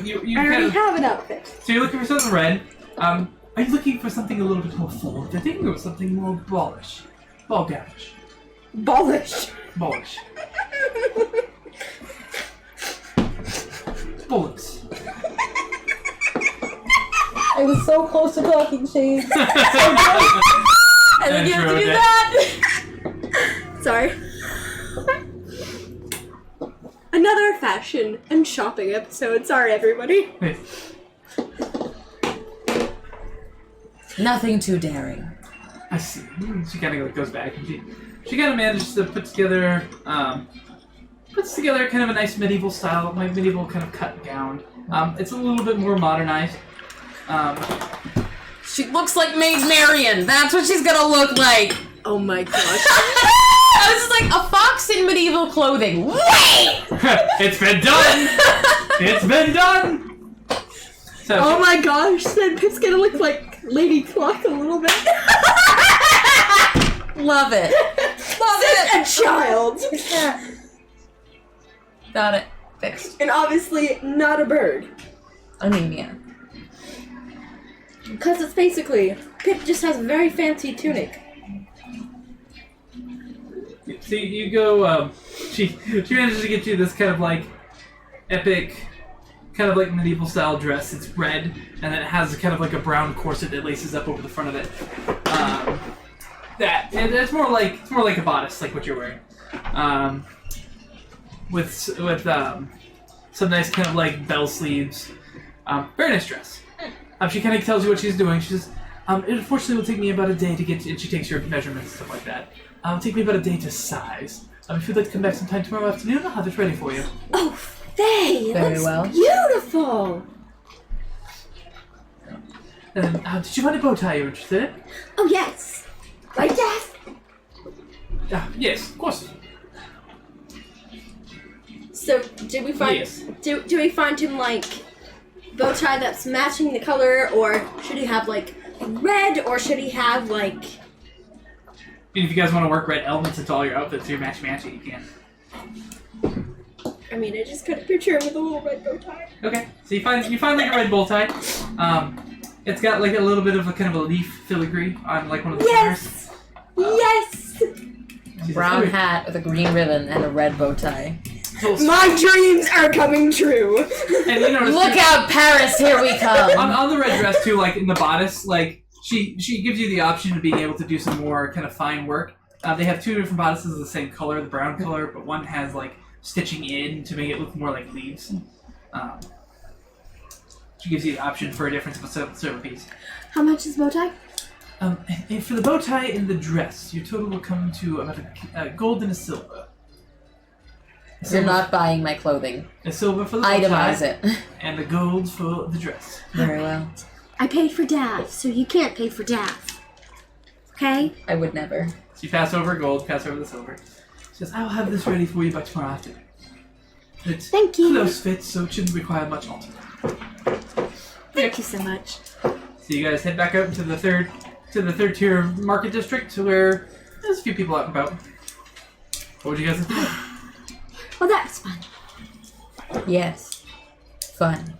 you I kind already of, have an outfit. so you're looking for something red. Are you looking for something a little bit more forward-fitting or something more ballish? Ball-gownish. Ballish. Ballish. Bullets. I was so close to talking, Shane. And then you have to do that. Sorry. Another fashion and shopping episode. Sorry, everybody. Nothing too daring. I see. She kind of like goes back and she kind of manages to put together kind of a nice medieval style, like medieval kind of cut gown. It's a little bit more modernized. She looks like Maid Marian. That's what she's gonna look like. Oh my gosh. I was just like a fox in medieval clothing. Wait! It's been done. It's been done. So Oh my gosh, then Pip's gonna look like Lady Cluck a little bit. Love it. Love it. A child. Got it. Fixed. And obviously not a bird. I mean, yeah. Because it's basically, Pip just has a very fancy tunic. see, you go. She manages to get you this kind of like epic, kind of like medieval style dress. It's red, and then it has kind of like a brown corset that laces up over the front of it. It's more like a bodice, like what you're wearing. With some nice kind of like bell sleeves. Very nice dress. She kind of tells you what she's doing. She says, it unfortunately will take me about a day to get to, and she takes your measurements and stuff like that. It'll take me about a day to size. If you'd like to come back sometime tomorrow afternoon, I'll have it ready for you. Oh, Faye! Very That's well. beautiful! And did you find a bow tie you're interested in? Oh, yes! Right, Dad? Yes, of course. So, did we find... Yes. Do we find him, like, bow tie that's matching the color, or should he have, like, red, or should he have, like... And if you guys want to work red elements into all your outfits, you're matchy, you can. I mean, I just got a picture with a little red bow tie. Okay, so you find like a red bow tie. It's got like a little bit of a kind of a leaf filigree on like one of the Yes! Yes! corners. Brown hat with a green ribbon and a red bow tie. My dreams are coming true! And you notice Look too, out, Paris! Here we come. on the red dress too, like in the bodice, like she gives you the option of being able to do some more kind of fine work. They have two different bodices of the same color, the brown color, but one has like stitching in to make it look more like leaves. She gives you the option for a difference of a silver piece. How much is bow tie? And for the bow tie and the dress, your total will come to about a gold and a silver. You're not buying my clothing. A silver for the bow tie, Itemize it. and a gold for the dress. Very well. I paid for Dav, so you can't pay for Dav. Okay? I would never. So you pass over gold, pass over the silver. She says, I'll have this ready for you by tomorrow afternoon. It's Thank you. close fit, so it shouldn't require much altering. Thank you so much. So you guys head back out into the third tier market district, where there's a few people out and about. What would you guys like to do? Well, that was fun. Yes. Fun.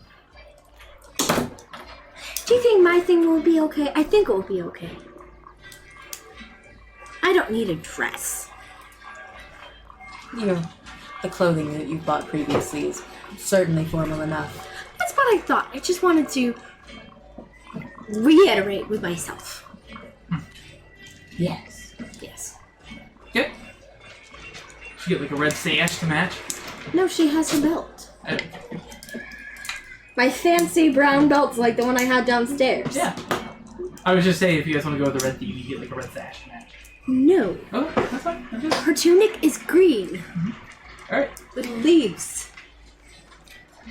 Do you think my thing will be okay? I think it will be okay. I don't need a dress. The clothing that you bought previously is certainly formal enough. That's what I thought. I just wanted to reiterate with myself. Yes. Yes. Okay. She get like a red sash to match. No, she has a belt. Uh, My fancy brown belt's like the one I had downstairs. yeah. I was just saying, if you guys want to go with the red theme, you get like a red sash to match. No. Oh, that's fine. I'm just... Her tunic is green Alright. with leaves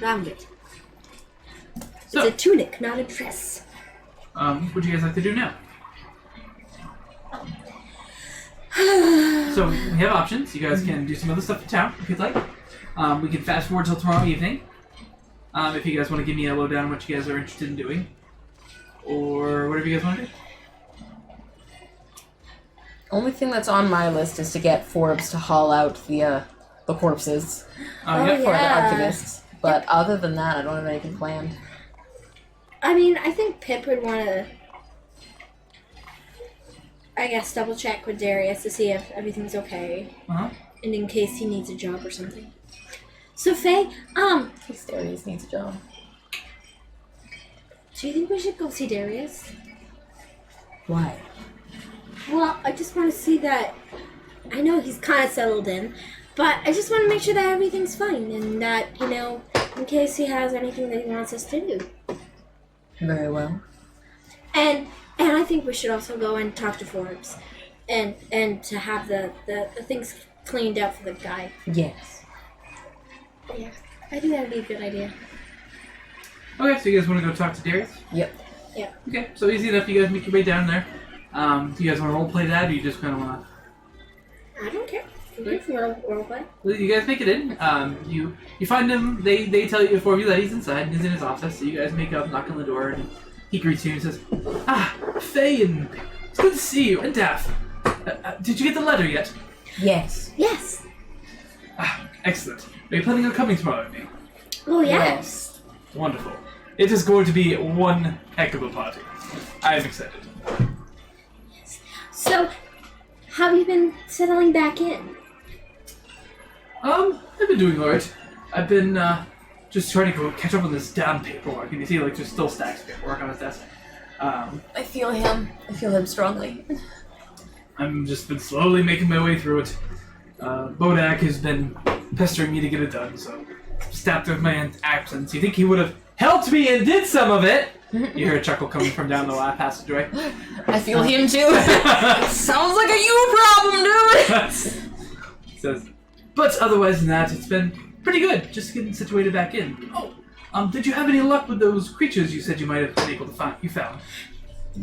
around it. So, It's a tunic, not a dress. what would you guys like to do now? So, we have options. You guys can do some other stuff in town, if you'd like. We can fast forward till tomorrow evening. If you guys want to give me a lowdown on what you guys are interested in doing. Or whatever you guys want to do. Only thing that's on my list is to get Forbes to haul out the corpses Yeah. for the Yeah. archivists. But other than that, I don't have anything planned. I mean, I think Pip would want to, I guess, double check with Darius to see if everything's okay. Uh-huh. And in case he needs a job or something. So, Faye, Case Darius needs a job. do you think we should go see Darius? Why? Well, I just want to see that, I know he's kind of settled in, but I just want to make sure that everything's fine and that, you know, in case he has anything that he wants us to do. Very well. And I think we should also go and talk to Forbes, and to have the things cleaned out for the guy. Yes. Yeah, I think that'd be a good idea. Okay, so you guys want to go talk to Darius? Yep. Okay, so easy enough. You guys make your way down there. Do you guys want to roleplay that, or you just kind of want to? I don't care. If we're role-play. Well, you guys make it in. You find him. They tell you for you that he's inside. And he's in his office. So you guys make up, knock on the door, and he greets you and says, "Ah, Faye, and it's good to see you. And Daff, did you get the letter yet?" Yes. Yes. Ah, excellent. Are you planning on coming tomorrow evening? Oh yeah. Yes. Wonderful. It is going to be one heck of a party. I am excited. So, how have you been settling back in? I've been doing alright. I've been just trying to go catch up on this damn paperwork. And you see, like, there's still stacks of paperwork on his desk. I feel him. I feel him strongly. I'm just been slowly making my way through it. Bodak has been pestering me to get it done, so stabbed with my absence. You think he would have helped me and did some of it? You hear a chuckle coming from down the passageway. I feel him too. Sounds like a you problem, dude. Says, but otherwise than that, it's been pretty good. Just getting situated back in. Oh, did you have any luck with those creatures you said you might have been able to find? You found?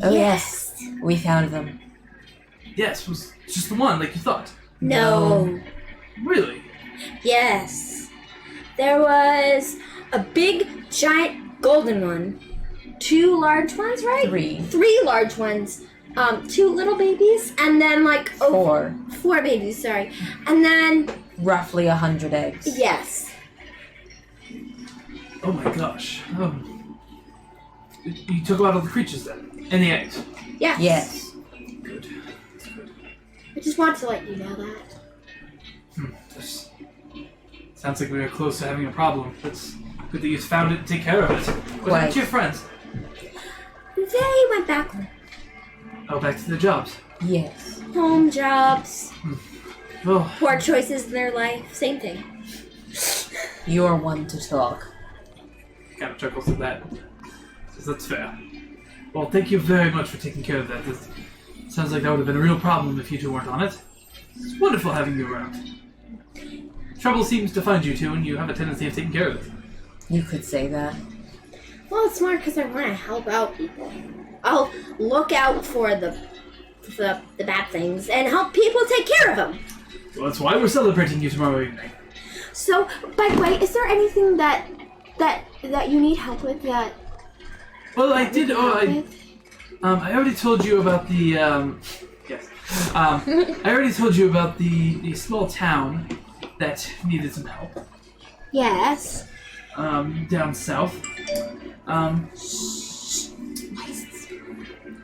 Oh yes, we found them. Yes, was just the one like you thought. No. Really? Yes. There was a big, giant, golden one. 2 large ones, right? 3. 3 large ones. 2 little babies, and then like 4. 4 babies. Sorry, and then Roughly 100 eggs. yes. Oh my gosh. You took out all the creatures then? And the eggs? Yes. Yes. Good. I just want to let you know that. This sounds like we are close to having a problem. It's good that you found it and take care of it. What Right. happened to your friends? They went back Oh, back to the jobs. Yes. home, jobs, Oh, poor choices in their life, same thing. You're one to talk. kind of chuckles at that. Says that's fair. Well, thank you very much for taking care of that. This sounds like that would have been a real problem if you two weren't on it. It's wonderful having you around. Trouble seems to find you two, and you have a tendency of taking care of it. You could say that. Well, it's more because I want to help out people. I'll look out for the bad things and help people take care of them. Well, that's why we're celebrating you tomorrow evening. So, by the way, is there anything that you need help with that? Well, I did. I already told you about the. Yes. I already told you about the small town that needed some help. Yes. Down south.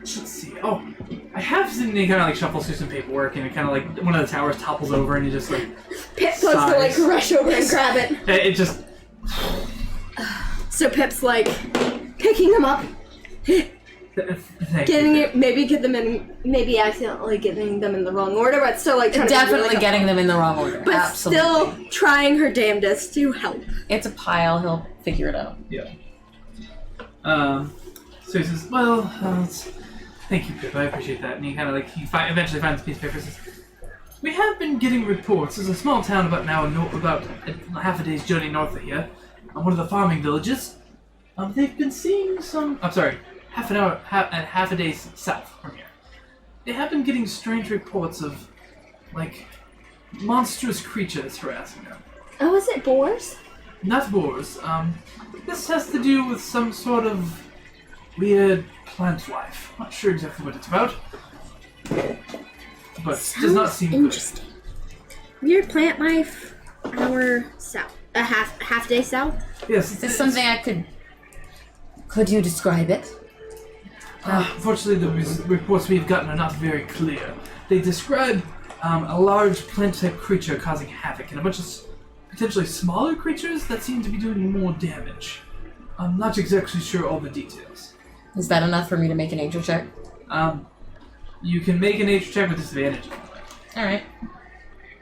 Let's see. Oh, I have seen he kind of like shuffles through some paperwork, and it kind of like one of the towers topples over, and he just like. Pip goes to like sighs. rush over and grab it. It just. So Pip's like picking them up, Thank getting you. it, maybe accidentally getting them in the wrong order, but still like trying Definitely to be getting them in the wrong order. but Absolutely. still trying her damnedest to help. It's a pile. He'll figure it out. Yeah. So he says, well, thank you, Pip. I appreciate that. And he kind of like, eventually finds a piece of paper and says, we have been getting reports. There's a small town about about half a day's journey north of here, on one of the farming villages. They've been seeing some, half a day south from here. They have been getting strange reports of, like, monstrous creatures harassing them. Oh, is it boars? Not boars. This has to do with some sort of weird plant life. Not sure exactly what it's about. But it does not seem interesting. Weird plant life. Hour south. A half day south. good. Yes. Is this something I could... Could you describe it? Unfortunately, the reports we've gotten are not very clear. They describe a large plant-type creature causing havoc, and a bunch of potentially smaller creatures that seem to be doing more damage. I'm not exactly sure all the details. Is that enough for me to make a nature check? You can make a nature check with disadvantage. Alright.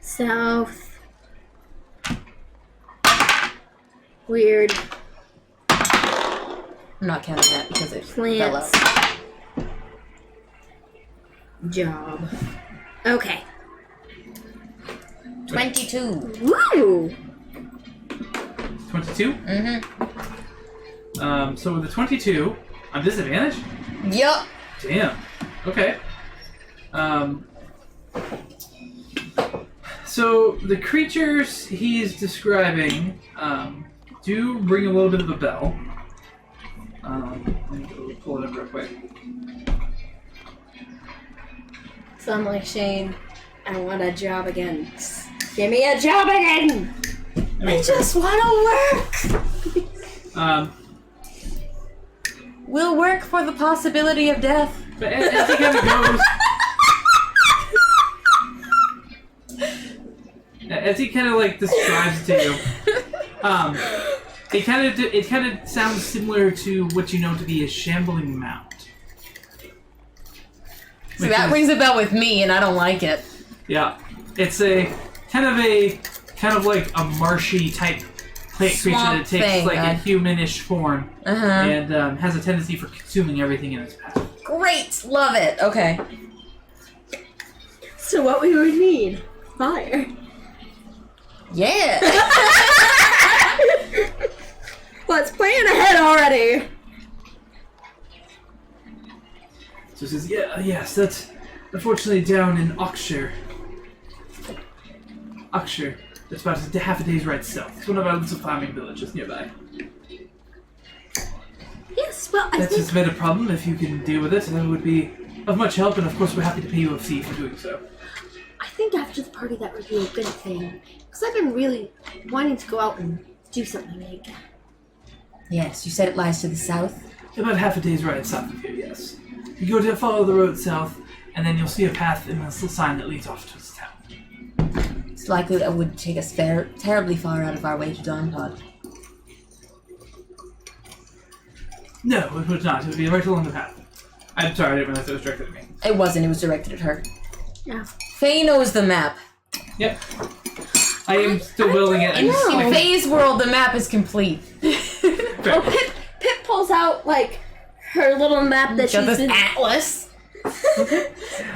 South. Weird I'm not counting that because it fell plants. out. job. Okay. 22. Woo! 22. Mm-hmm. So with the 22 on disadvantage. Yup. Damn. Okay. So the creatures he's describing do ring a little bit of a bell. Let me go pull it up real quick. So I'm like, Shane, I want a job again. Give me a job again! I just want to work! We'll work for the possibility of death. But as he kind of goes, as he kind of like describes to you, it kind of sounds similar to what you know to be a shambling mount. So that rings a bell with me, and I don't like it. Yeah, it's a kind of like a marshy type plant creature Swamp that takes thing, like a humanish form and has a tendency for consuming everything in its path. Great! Love it. Okay. So what we would need? Fire. Yeah! Let's plan ahead already! So he says, yes, that's unfortunately down in Oxshire. Oxshire. That's about half a day's ride south. It's one of our little farming villages nearby. Yes, well, I That's think... just a bit of a problem. If you can deal with it, that would be of much help, and of course we're happy to pay you a fee for doing so. I think after the party that would be a good thing. Because I've been really wanting to go out and do something like Yes, you said it lies to the south. About half a day's ride south of here, yes. You go to follow the road south, and then you'll see a path and a little sign that leads off to this town. It's likely that would take us terribly far out of our way to Dawnpod. No, it would not. It would be right along the path. I'm sorry, I didn't realize it was directed at me. It wasn't, it was directed at her. Yeah. Faye knows the map. Yep. I am still building it. In Faye's world, the map is complete. Well, Pip pulls out, like, her little map that Got she's this been... atlas.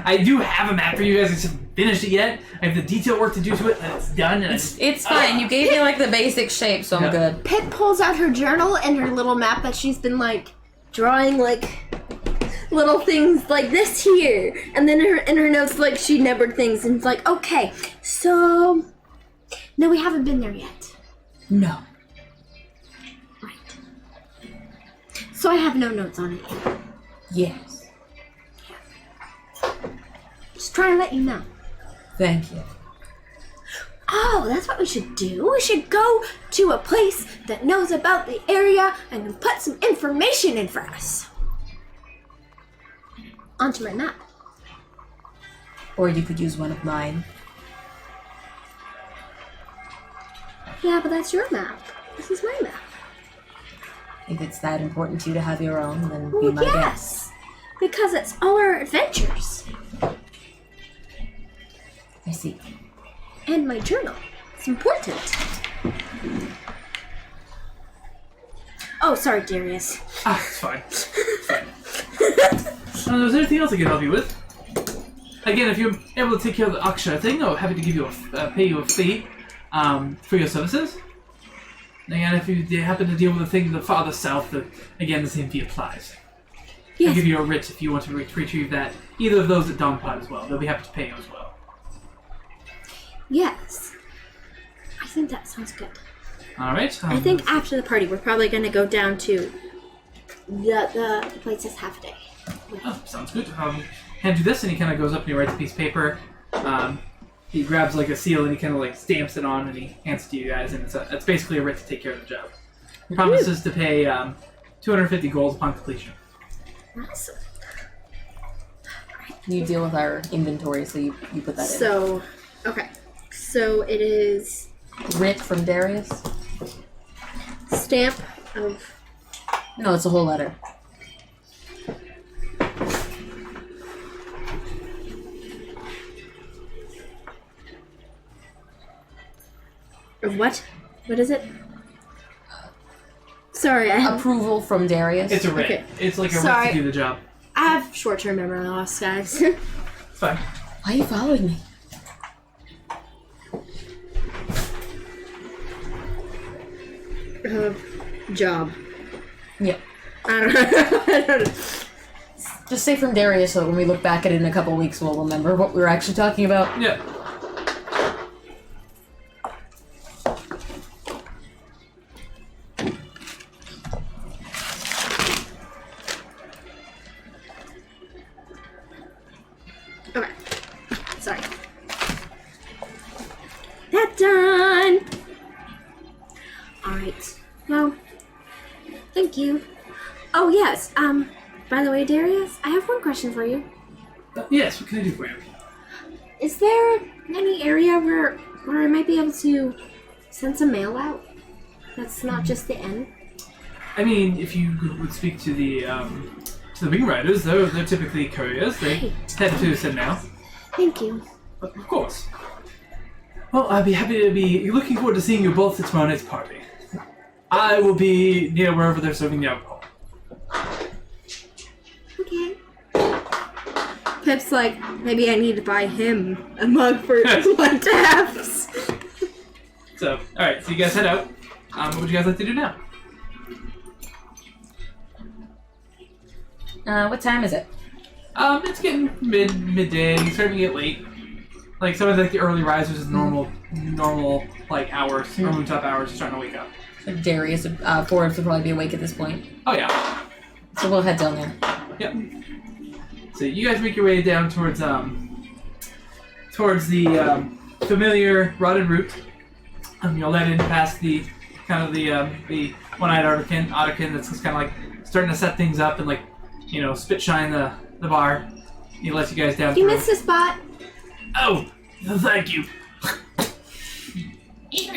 I do have a map for you guys. I just haven't finished it yet. I have the detail work to do to it, and it's done. And It's fine. You gave me like the basic shape, so I'm Yeah. good. Pip pulls out her journal and her little map that she's been, like, drawing, like, little things like this here. And then in her notes, like, she numbered things and it's like, okay, so... No, we haven't been there yet. No. Right. So I have no notes on it. Yes. Just trying to let you know. Thank you. Oh, that's what we should do. We should go to a place that knows about the area and then put some information in for us. Onto my map. Or you could use one of mine. Yeah, but that's your map. This is my map. If it's that important to you to have your own, then be Well, my guest. yes. Because it's all our adventures. I see. And my journal. It's important. Oh, sorry, Darius. it's fine. It's fine. Is there anything else I can help you with? Again, if you're able to take care of the Aksha thing, I'm happy to give you pay you a fee for your services. Again, if you happen to deal with the thing the farther south, again, the same fee applies. I'll Yes. give you a writ if you want to retrieve that. Either of those at Dawnpod as well. They'll be happy to pay you as well. Yes. I think that sounds good. All right. I think after the party, we're probably going to go down to the place that's half a day. Oh, sounds good. Hand you this, and he kind of goes up and he writes a piece of paper. He grabs like a seal and he kind of like stamps it on and he hands it to you guys, and it's basically a writ to take care of the job. He promises to pay 250 gold upon completion. Awesome. You deal with our inventory, so you put that So, okay. So it is in. Writ from Darius? stamp of... No, it's a whole letter. Of what? What is it? Sorry, I have Approval from Darius? It's a writ. Okay. It's like a writ Sorry. to do the job. short-term memory loss, guys. fine. Why are you following me? Job. Yeah. I don't know. I don't know. Just say from Darius so when we look back at it in a couple weeks, we'll remember what we were actually talking about. Yeah. Okay. Sorry. That's done. Alright. Well, thank you. Oh, yes. By the way, Darius, I have one question for you. Yes, what can I do for you? Is there any area where I might be able to send some mail out? That's not just the inn. I mean, if you would speak to the wing riders, they're typically couriers. They tend to send mail. Thank you. Of course. Well, I'll be happy to be looking forward to seeing you both at tomorrow night's party. I will be near wherever they're serving the alcohol. Okay. Pip's like, maybe I need to buy him a mug for one taps. So, alright, so you guys head out. What would you guys like to do now? What time is it? It's getting midday. It's starting to get late. Like some of the early risers is normal like hours, normal top hours, starting to wake up. So Darius, Forbes would probably be awake at this point. Oh yeah. So we'll head down there. Yep. So you guys make your way down towards the familiar rotted route. You'll let in past the kind of the one-eyed Otterkin that's just kind of like starting to set things up and like spit shine the bar. He lets you guys down. You through. missed a spot. Oh, thank you. He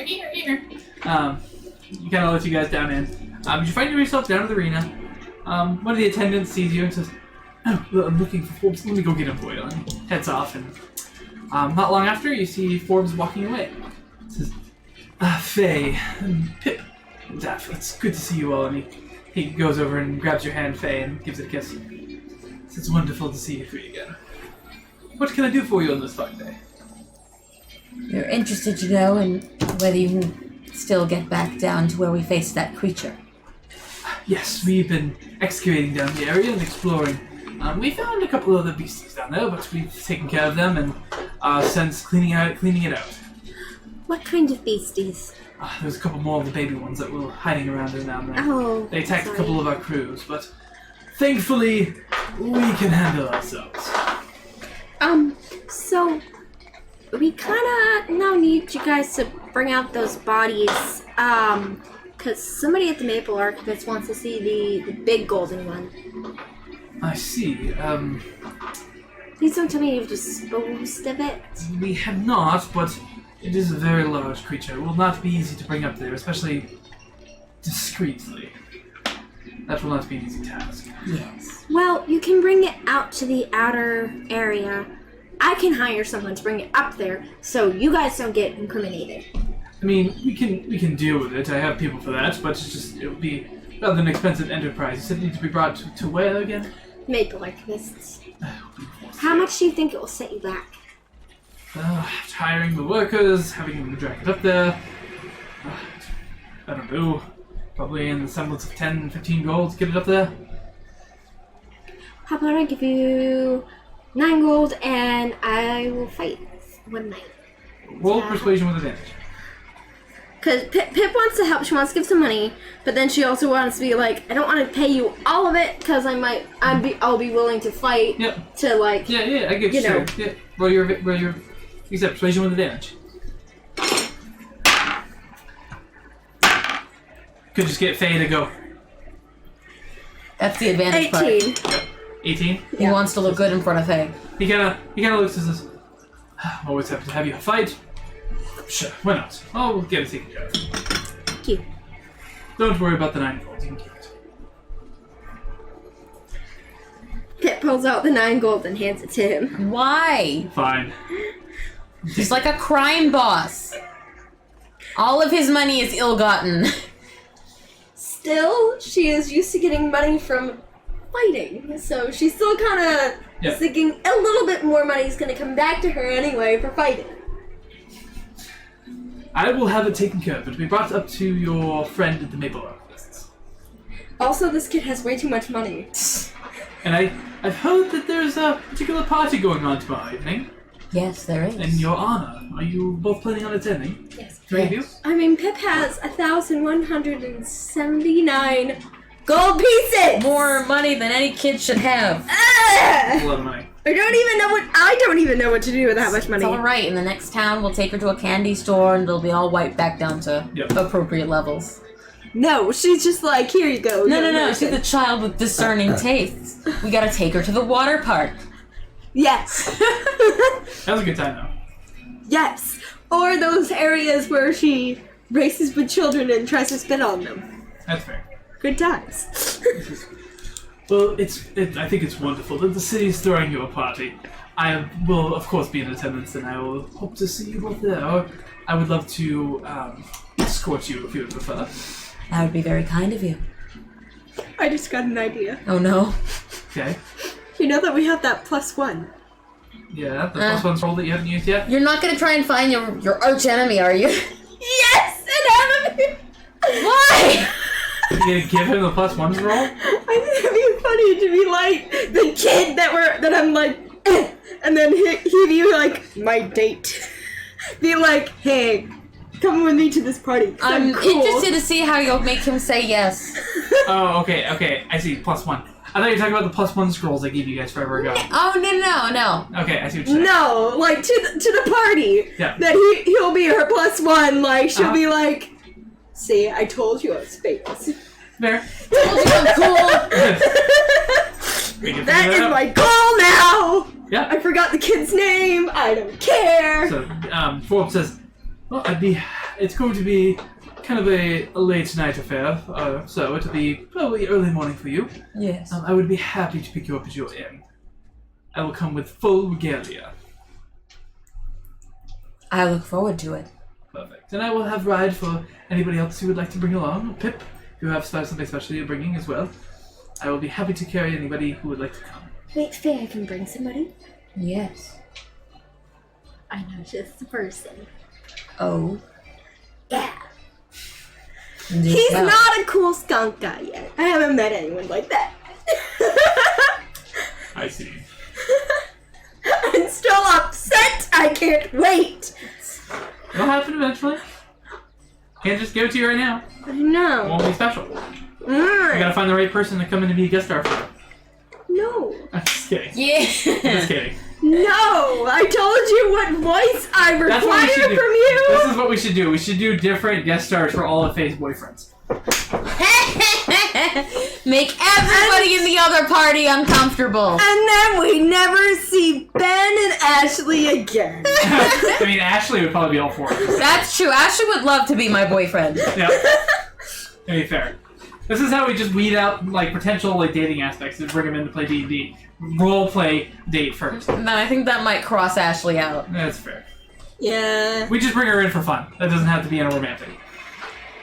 kind of lets you guys down in. You find yourself down to the arena. One of the attendants sees you and says, "Oh, well, I'm looking for Forbes. Let me go get him for you." And he heads off, and not long after, you see Forbes walking away. He says, "Faye, and Pip, Daff, it's good to see you all." And he goes over and grabs your hand, Faye, and gives it a kiss. It's wonderful to see you three again. What can I do for you on this fine day? We're interested to know in whether you can still get back down to where we faced that creature. Yes, we've been excavating down the area and exploring. We found a couple of other beasties down there, but we've taken care of them and since cleaning it out. What kind of beasties? There's a couple more of the baby ones that were hiding around in down there. Oh, They attacked sorry. a couple of our crews, but thankfully we can handle ourselves. So we kind of now need you guys to bring out those bodies, because somebody at the Maple Archivist wants to see the big golden one. I see. Please don't tell me you've disposed of it. We have not, but it is a very large creature. It will not be easy to bring up there, especially discreetly. That will not be an easy task. Yes. Well, you can bring it out to the outer area. I can hire someone to bring it up there, so you guys don't get incriminated. I mean, we can deal with it. I have people for that, but it'll be rather an expensive enterprise. You said it needs to be brought to where again? Maple Archivists. How much do you think it will set you back? Hiring the workers, having them drag it up there. I don't know. Probably in the semblance of 10, 15 gold to get it up there. How about I give you 9 gold and I will fight one night. Roll Yeah. persuasion with advantage. Because Pip wants to help, she wants to give some money, but then she also wants to be like, I don't want to pay you all of it because I'll be willing to fight Yep. to like. Yeah, I get you. You know. Sure. Yeah. Roll your except persuasion with advantage. Could just get Faye to go. That's the advantage part. 18. 18. He wants to look good in front of Hay. He kinda looks and says, "I'm always happy to have you fight. Sure, why not? I'll get it taken care of. Thank you. Don't worry about the 9 gold. You can keep it." Pip pulls out the 9 gold and hands it to him. Why? Fine. He's like a crime boss. All of his money is ill-gotten. Still, she is used to getting money from fighting. So she's still kind of Yeah. thinking a little bit more money is going to come back to her anyway for fighting. I will have it taken care of. It will be brought up to your friend at the Maple Archivists. Also, this kid has way too much money. And I've heard that there's a particular party going on tomorrow evening Yes, there is. in your honor. Are you both planning on attending? Yes. Three of you? I mean, Pip has 1,179 gold pieces. More money than any kid should have. Ah! A lot of money. I don't even know what to do with that much money. It's alright. In the next town, we'll take her to a candy store and it'll be all wiped back down to Yep. appropriate levels. No, she's just like, here you go. No. She's a child with discerning tastes. We gotta take her to the water park. Yes. That was a good time, though. Yes. Or those areas where she races with children and tries to spit on them. That's fair. Good times. Well, I think it's wonderful that the city is throwing you a party. I will, of course, be in attendance, and I will hope to see you both there. Or I would love to escort you if you would prefer. That would be very kind of you. I just got an idea. Oh no. Okay? You know that we have that +1. Yeah, the plus one roll that you haven't used yet. You're not gonna try and find your arch enemy, are you? Yes! And have him. Why? You gonna give him the plus one roll? I think it'd be funny to be like the kid that I'm like, and then he'd be like, my date. Be like, hey, come with me to this party. 'Cause I'm cool. interested to see how you'll make him say yes. Oh, okay. I see. Plus one. I thought you were talking about the plus one scrolls I gave you guys forever ago. Oh no. Okay, I see what you're saying. No, like to the party. Yeah. That he'll be her +1. Like she'll Uh-huh. be like, see, I told you I was famous. Fair. Told you I'm cool. We can That figure is out. my goal now. Yeah. I forgot the kid's name. I don't care. So, Forbes says, well, it's going to be kind of a late night affair, so it'll be probably early morning for you. Yes. I would be happy to pick you up at your inn. I will come with full regalia. I look forward to it. Perfect. And I will have ride for anybody else who would like to bring along. Pip, you have something special you're bringing as well. I will be happy to carry anybody who would like to come. Wait, Faye, I can bring somebody? Yes. I know just the person. Oh. Yeah. He's not a cool skunk guy yet. I haven't met anyone like that. I see. I'm still upset. I can't wait. It'll happen eventually. Can't just give it to you right now. I It know. won't be special. You gotta find the right person to come in and be a guest star for. No. I'm just kidding. Yeah. Just kidding. No. I told you what voice I That's what we should require do. from you. This is what we should do. We should do different guest stars for all of Faye's boyfriends. Make everybody in the other party uncomfortable. And then we never see Ben and Ashley again. I mean, Ashley would probably be all for it. That's true. Ashley would love to be my boyfriend. Yeah. To be fair. This is how we just weed out like potential like dating aspects and bring them in to play D&D. Role play date first. No, I think that might cross Ashley out. That's fair. Yeah. We just bring her in for fun. That doesn't have to be in a romantic.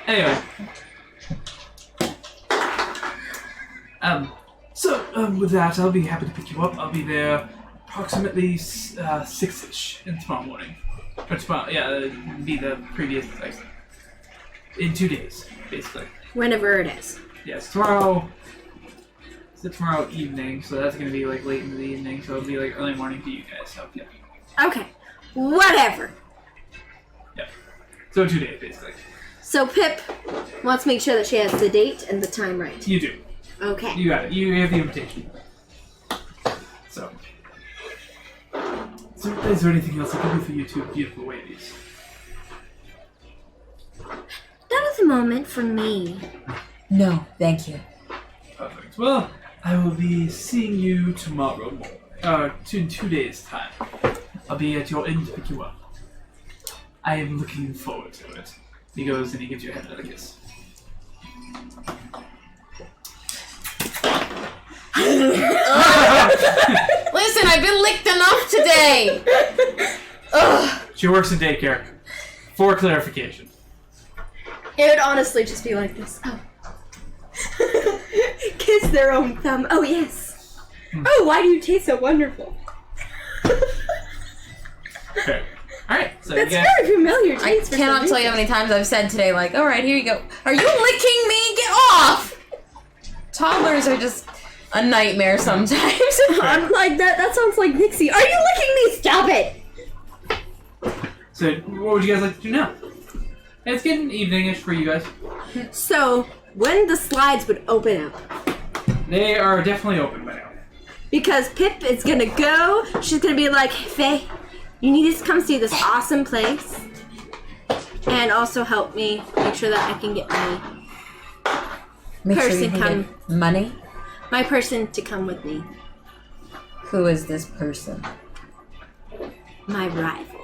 Anyway. With that, I'll be happy to pick you up. I'll be there approximately 6-ish in tomorrow morning. Or tomorrow, yeah, be the previous, like, in 2 days, basically. Whenever it is. Yes, tomorrow. It's tomorrow evening, so that's gonna be like late in the evening, so it'll be like early morning for you guys. So yeah, Okay. Whatever. yeah. So 2 days basically. So Pip wants to make sure that she has the date and the time right. You do. Okay. You got it. You have the invitation. So is there anything else I can do for you two beautiful ladies? That was a moment for me. No, thank you. Perfect. Well, I will be seeing you tomorrow morning. In 2 days' time. I'll be at your inn to pick you up. I am looking forward to it. He goes and he gives you a head and a kiss. Listen, I've been licked enough today. Ugh. She works in daycare. For clarification. It would honestly just be like this. Oh. Kiss their own thumb. Oh, yes. Oh, why do you taste so wonderful? Okay. Alright, so That's you guys... very familiar I taste. for cannot some tell you how reason. many times I've said today, like, alright, here you go. Are you licking me? Get off! Toddlers are just a nightmare sometimes. I'm like, that sounds like Nixie. Are you licking me? Stop it! So, what would you guys like to do now? It's getting eveningish for you guys. So, when the slides would open up? They are definitely open by now. Because Pip is gonna go, she's gonna be like, Faye, you need to come see this awesome place. And also help me make sure that I can get Make sure Person you can come. get money. my person to come with me. Who is this person? My rival.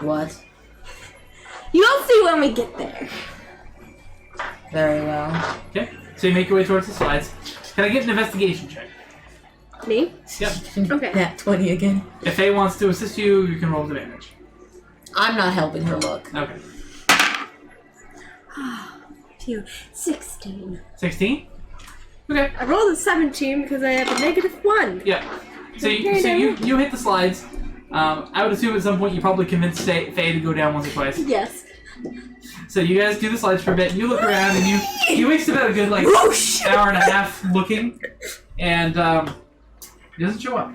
What? You'll see when we get there. Very well. Okay, so you make your way towards the slides. Can I get an investigation check? Me? Yep. Okay. Nat 20 again. If Faye wants to assist you, you can roll with advantage. I'm not helping her look. Okay. Phew. 16. 16? Okay. I rolled a 17 because I have a -1. Yeah. So you hit the slides. I would assume at some point you probably convinced Faye to go down once or twice. Yes. So you guys do the slides for a bit. And you look around and you waste about a good like Whoosh! hour and a half looking, and he doesn't show up.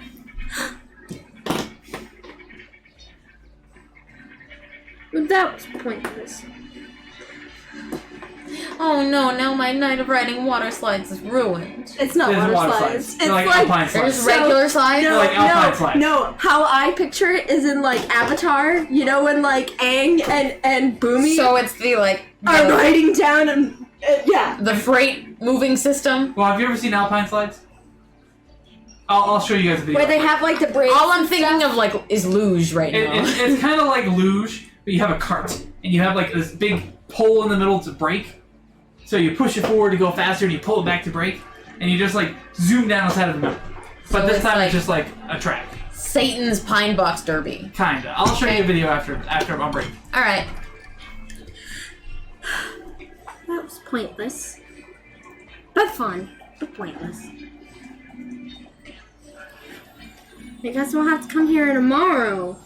That was pointless. Oh no, now my night of riding water slides is ruined. It's not There's water water slides. slides. They're like alpine There's slides. regular slides? No, like alpine slides. no. How I picture it is in like Avatar. You know when like Aang and Boomy So it's the like are the, riding down and yeah. the freight moving system. Well, have you ever seen alpine slides? I'll show you guys a video. Where they have like the brakes. All I'm thinking of like is luge right now. It's kind of like luge, but you have a cart and you have like this big pole in the middle to brake. So you push it forward to go faster, and you pull it back to brake, and you just like zoom down the side of the mountain. But So this it's time like- it's just like a track, Satan's Pine Box Derby. kinda. I'll show you a video after I'm break. Alright. That was pointless. But fun. But pointless. I guess we'll have to come here tomorrow.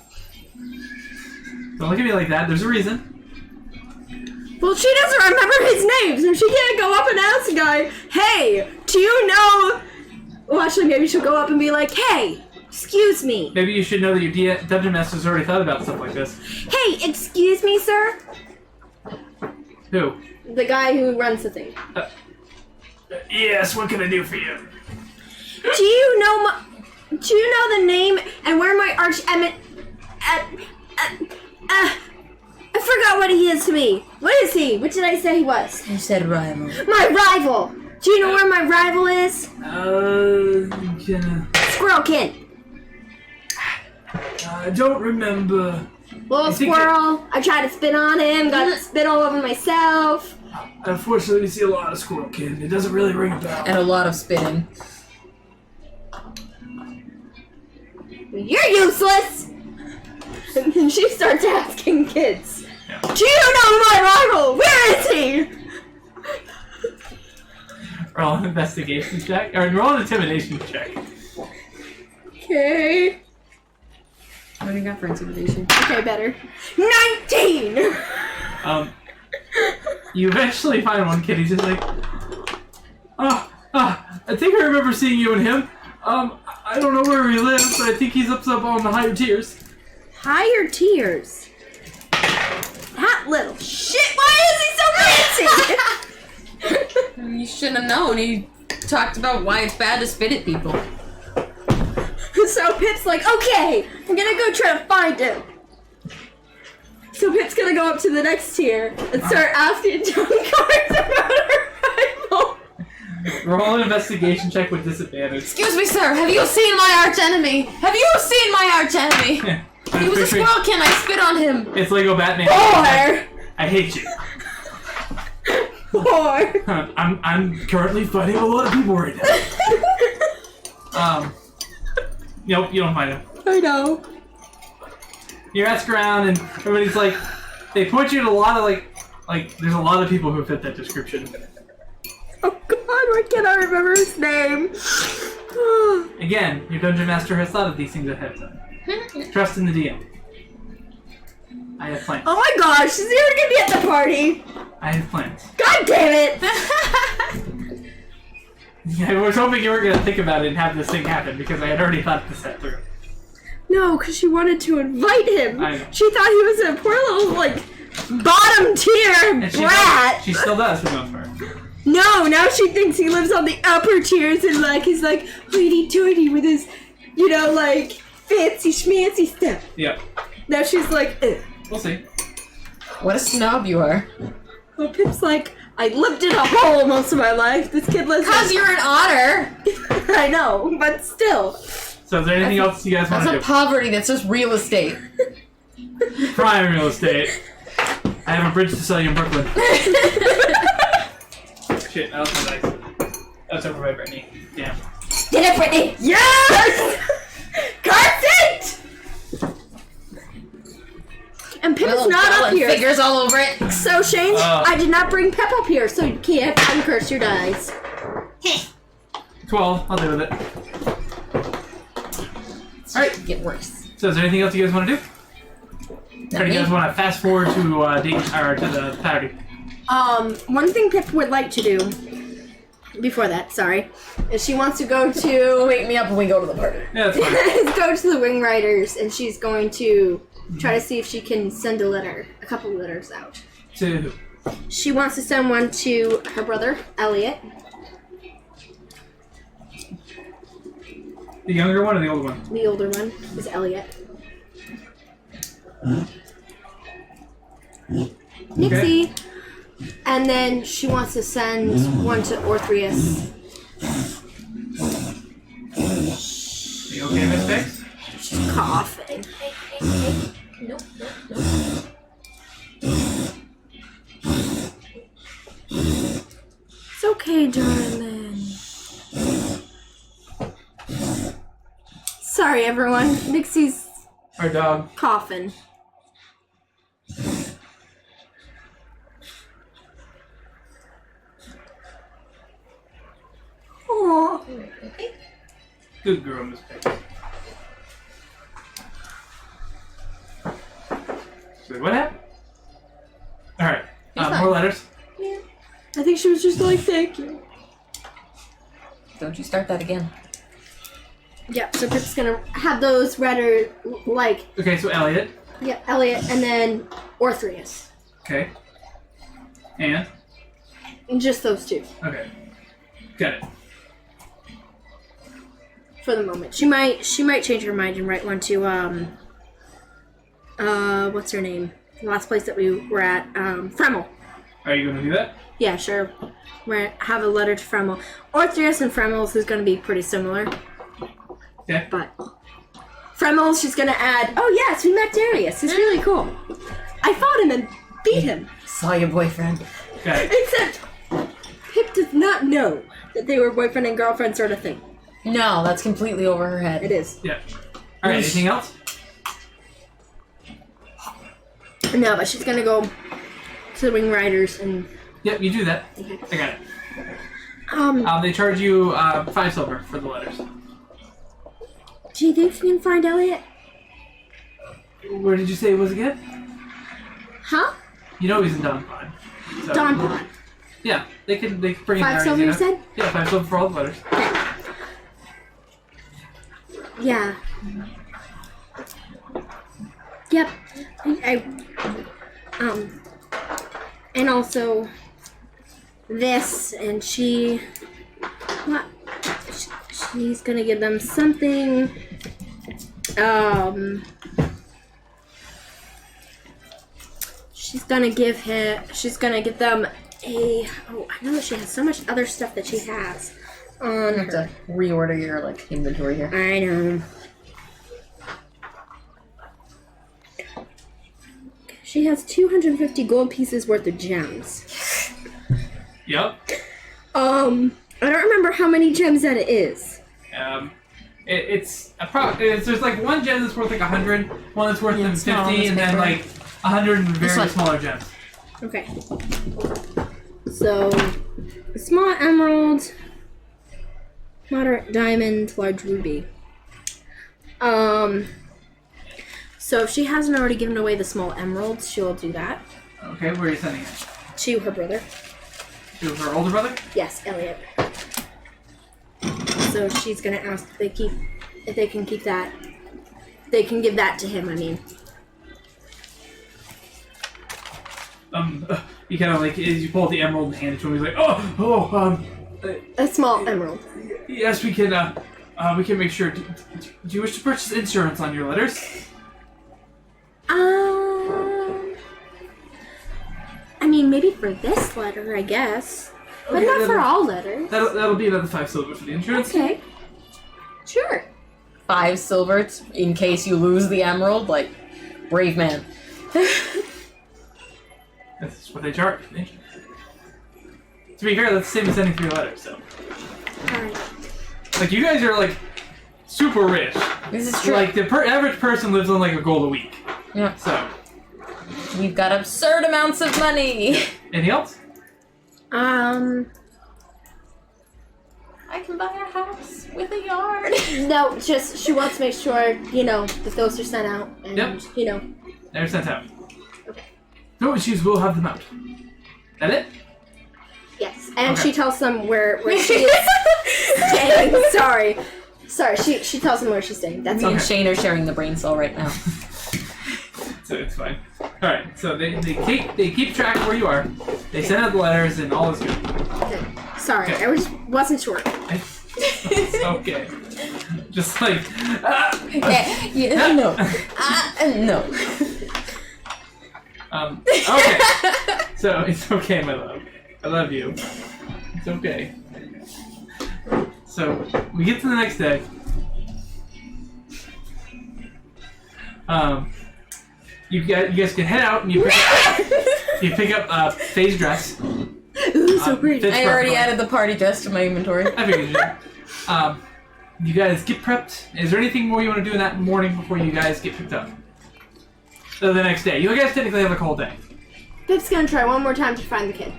Don't look at me like that. There's a reason. Well, she doesn't remember his name, so she can't go up and ask the guy, hey, do you know... Well, actually, maybe she'll go up and be like, hey, excuse me. Maybe you should know that your dungeon master's already thought about stuff like this. Hey, excuse me, sir? Who? The guy who runs the thing. Yes. What can I do for you? Do you know the name and where my arch emmett... I forgot what he is to me. What is he? What did I say he was? You said rival. My rival! Do you know where my rival is? Squirrelkin. I don't remember. Little I think squirrel. I tried to spit on him, got spit all over myself. Unfortunately, we see a lot of squirrel kid. It doesn't really ring a bell. And a lot of spitting. You're useless! And then she starts asking kids. Yeah. Do you know my rival? Where is he? Roll an investigation check, or roll an intimidation check. Okay. What do you got for intimidation? Okay, better. 19! You eventually find one kid. He's just like, I think I remember seeing you and him. I don't know where he lives, but I think he's up on the higher tiers. Higher tiers. That little shit. Why is he so fancy? You shouldn't have known. He talked about why it's bad to spit at people. So Pip's like, okay, I'm gonna go try to find him. So Pip's gonna go up to the next tier and start asking John Cards about her rival. Roll an investigation check with disadvantage. Excuse me, sir. Have you seen my arch enemy? Have you seen my arch enemy? He was a squirrelkin. I spit on him. It's Lego Batman. Or, I hate you. I'm currently fighting a lot of people right now. Nope, you don't find him. I know. You ask around and everybody's like, they point you to a lot of like like, there's a lot of people who fit that description. Oh God, why can't I remember his name? Again, your dungeon master has thought of these things ahead of time. Trust in the DM. I have plans. Oh my gosh, is he ever gonna be at the party? I have plans. God damn it! I was hoping you were going to think about it and have this thing happen because I had already thought this set through. No, because she wanted to invite him. I know. She thought he was a poor little, like, bottom tier And brat. she still does for the most part. No, now she thinks he lives on the upper tiers and, like, he's like hoity-toity with his, you know, like, fancy schmancy stuff. Yep. Now she's like, ugh. We'll see. What a snob you are. Well, Pip's like, I lived in a hole most of my life. This kid lives Because you're an otter. I know, but still. So is there anything else you guys want That's to not do? poverty, that's just real estate. Prime real estate. I have a bridge to sell you in Brooklyn. Shit, that was nice. That's over by Brittany. Damn. Get it, Brittany! Yes! Carson! And Pip is Little not girl up and here. figures all over it. So, Shane, I did not bring Pep up here, so you can't uncurse your dice. 12. I'll deal with it. Alright. Get worse. So is there anything else you guys want to do? Or do you guys want to fast forward to the party? One thing Pip would like to do, before that, sorry, is she wants to go to... Wake me up when we go to the party. Yeah, that's fine. go to the Wing Riders, and she's going to try to see if she can send a couple letters out. To who? She wants to send one to her brother, Elliot. The younger one or the older one? The older one is Elliot. Nixie. And then she wants to send one to Orthreus. Are you okay, Miss Biggs? She's coughing. Nope. It's okay, darling. Sorry, everyone. Nixie's Our dog. coughing. Aww. Good girl, Miss Biggs. So what happened? Alright. More letters. I think she was just like, thank you. Don't you start that again. Yep, so Pip's gonna have those read or, like, Okay, so Elliot. yep, Elliot and then Orthreus. Okay. And? And just those two Okay. Got it. for the moment. She might change her mind and write one to, what's her name? The last place that we were at, Fremel. Are you gonna do that? Yeah, sure. We're gonna have a letter to Fremel. Orthreus and Fremel's is gonna be pretty similar. Okay. But Fremel's, she's gonna add, oh yes, we met Darius. He's really cool. I fought him and beat him. Saw your boyfriend. Got it. Except Pip does not know that they were boyfriend and girlfriend sort of thing. No, that's completely over her head. It is. Yeah. Alright, anything else? No, but she's gonna go to the Wing Riders and Yep, you do that. I got it. They charge you 5 silver for the letters. do you think you can find Elliot? Where did you say it was again? Huh? You know he's in Dawnpod. So, Dawn Pod. Yeah, they can bring it 5 there silver, easy you enough. said? Yeah, 5 silver for all the letters. Yeah. Yep. And also this, and what? She's gonna give them something. She's gonna give them a. Oh, I know that she has so much other stuff that she has on You have her. to reorder your inventory here. I know. She has 250 gold pieces worth of gems. Yep. I don't remember how many gems that it is. It's there's like one gem that's worth like 100, one that's worth Yeah, them it's small on 50, this and then paper. like 100 very like- smaller gems. Okay. So, small emerald, moderate diamond, large ruby. So if she hasn't already given away the small emeralds, she'll do that Okay, where are you sending it? to her brother. To her older brother? Yes, Elliot. So she's gonna ask if they can keep that. They can give that to him. I mean, You kind of like, as you pull out the emerald and hand it to him, he's like, oh, a small emerald. yes, we can make sure. Do you wish to purchase insurance on your letters? I mean, maybe for this letter, I guess, but Okay, not then for all letters. That'll be another 5 silver for the insurance. Okay. Sure. 5 silver in case you lose the emerald. Like, brave man. That's what they charge. To be fair, that's the same as sending 3 letters. So, Alright. like, you guys are like super rich. This is true. Like the average person lives on like a gold a week. Yeah. So, We've got absurd amounts of money. anything else? I can buy a house with a yard. No, just she wants to make sure that those are sent out, and Yep. They're sent out. Okay. No issues. We'll have them out. That it? Yes, and Okay. she tells them where she is staying. Sorry. She tells them where she's staying. That's Me all. and Shane are sharing the brain cell right now. So it's fine. All right. So they keep track of where you are. They send out the letters, and all is good. Okay. Sorry, Okay. I wasn't sure. It's okay. Just like Yeah, no. No. Okay. So it's okay, my love. I love you. It's okay. So we get to the next day. You guys can head out and you pick up Faye's dress. Ooh, so pretty. Fits I already perfectly. added the party dress to my inventory. I figured you did. You guys get prepped. Is there anything more you want to do in that morning before you guys get picked up? So the next day. You guys technically have a whole day. Pip's gonna try one more time to find the kid.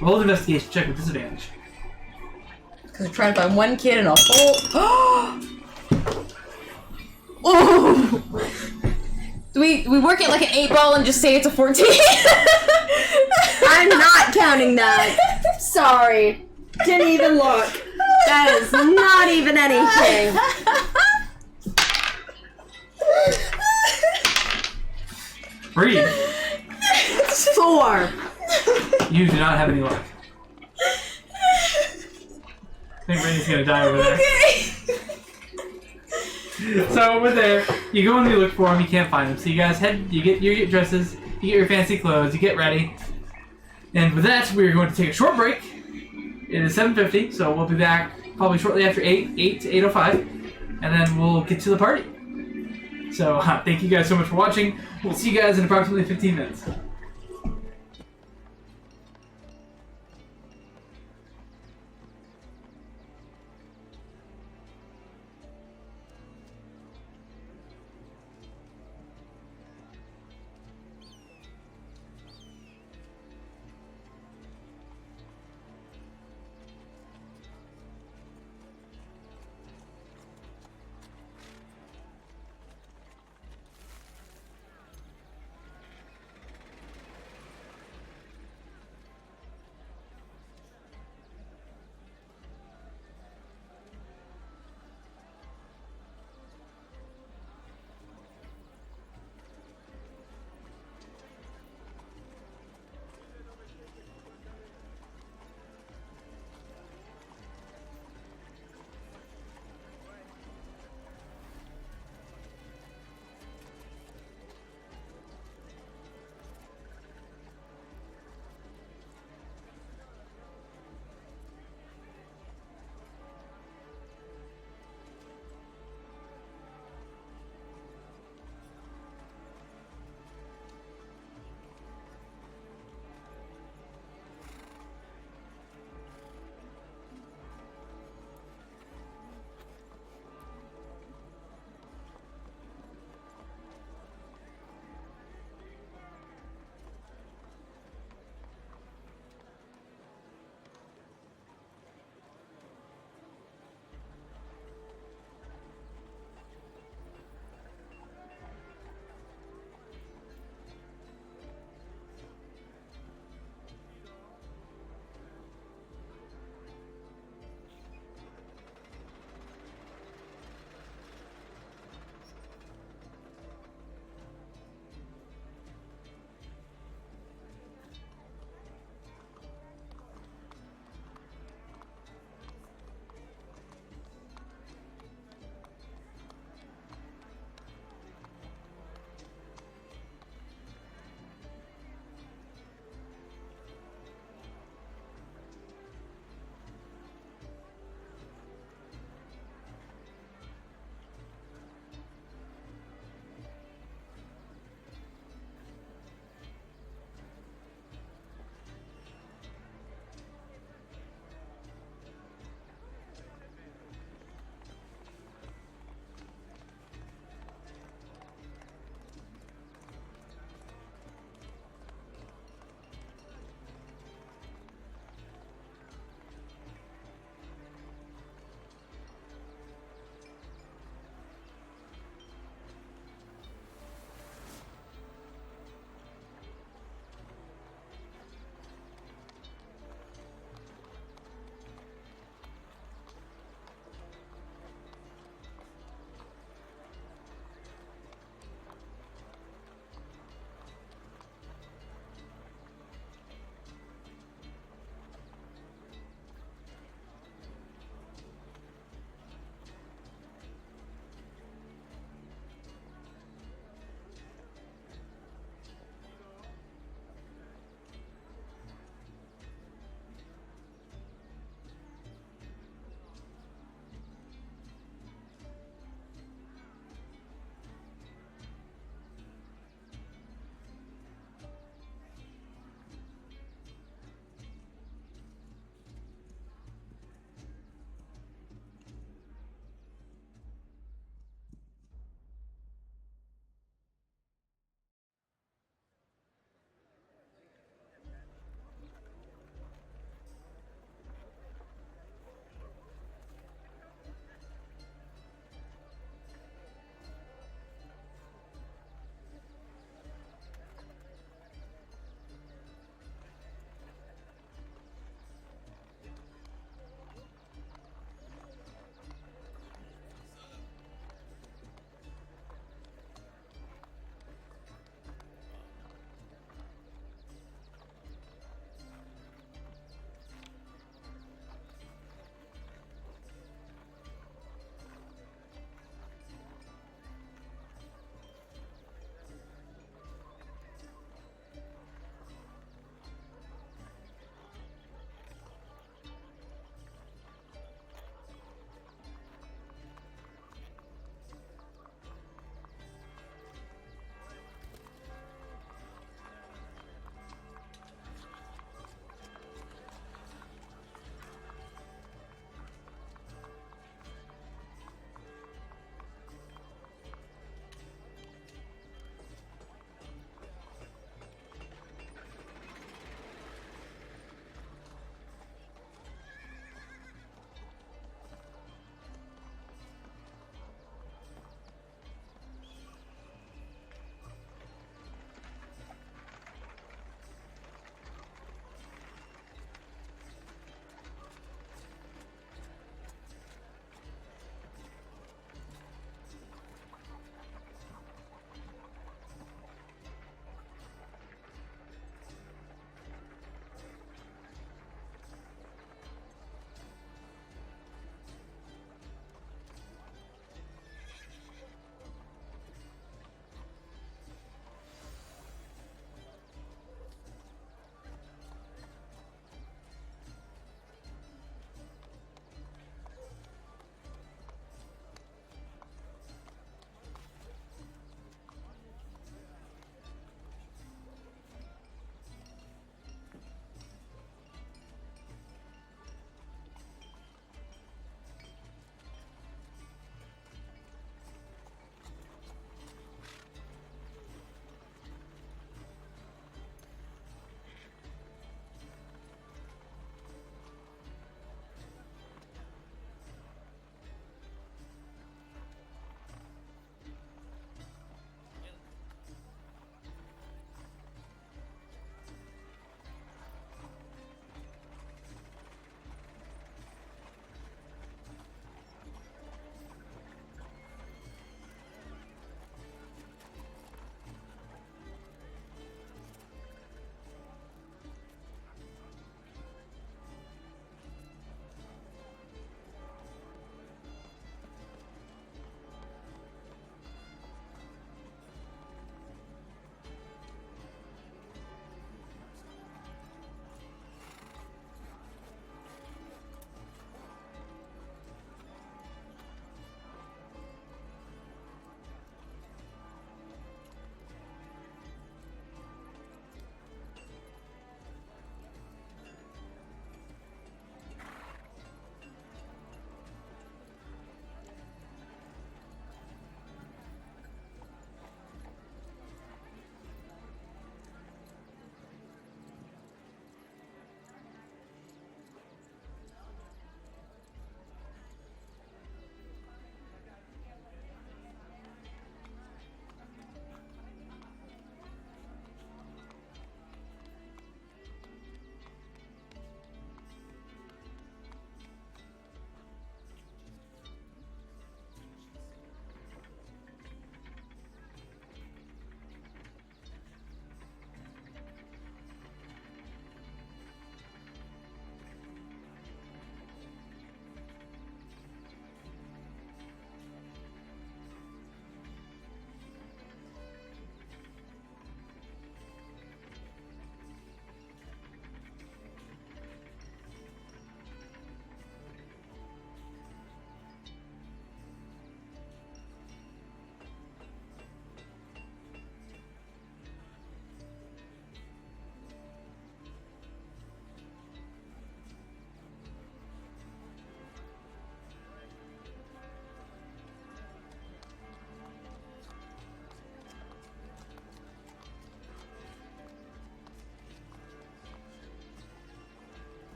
Roll an investigation check with disadvantage. Because we're trying to find one kid in a whole. Oh! Do we work it like an 8-ball and just say it's a 14? I'm not counting that. Sorry. Didn't even look. That is not even anything. Breathe. 4. You do not have any luck. I think Brady's gonna die over there. So over there, you go and you look for them. You can't find them. So you guys you get your dresses, you get your fancy clothes, you get ready. And with that, we're going to take a short break. It is 7:50, so we'll be back probably shortly after 8 to 8:05, and then we'll get to the party. So thank you guys so much for watching. We'll see you guys in approximately 15 minutes.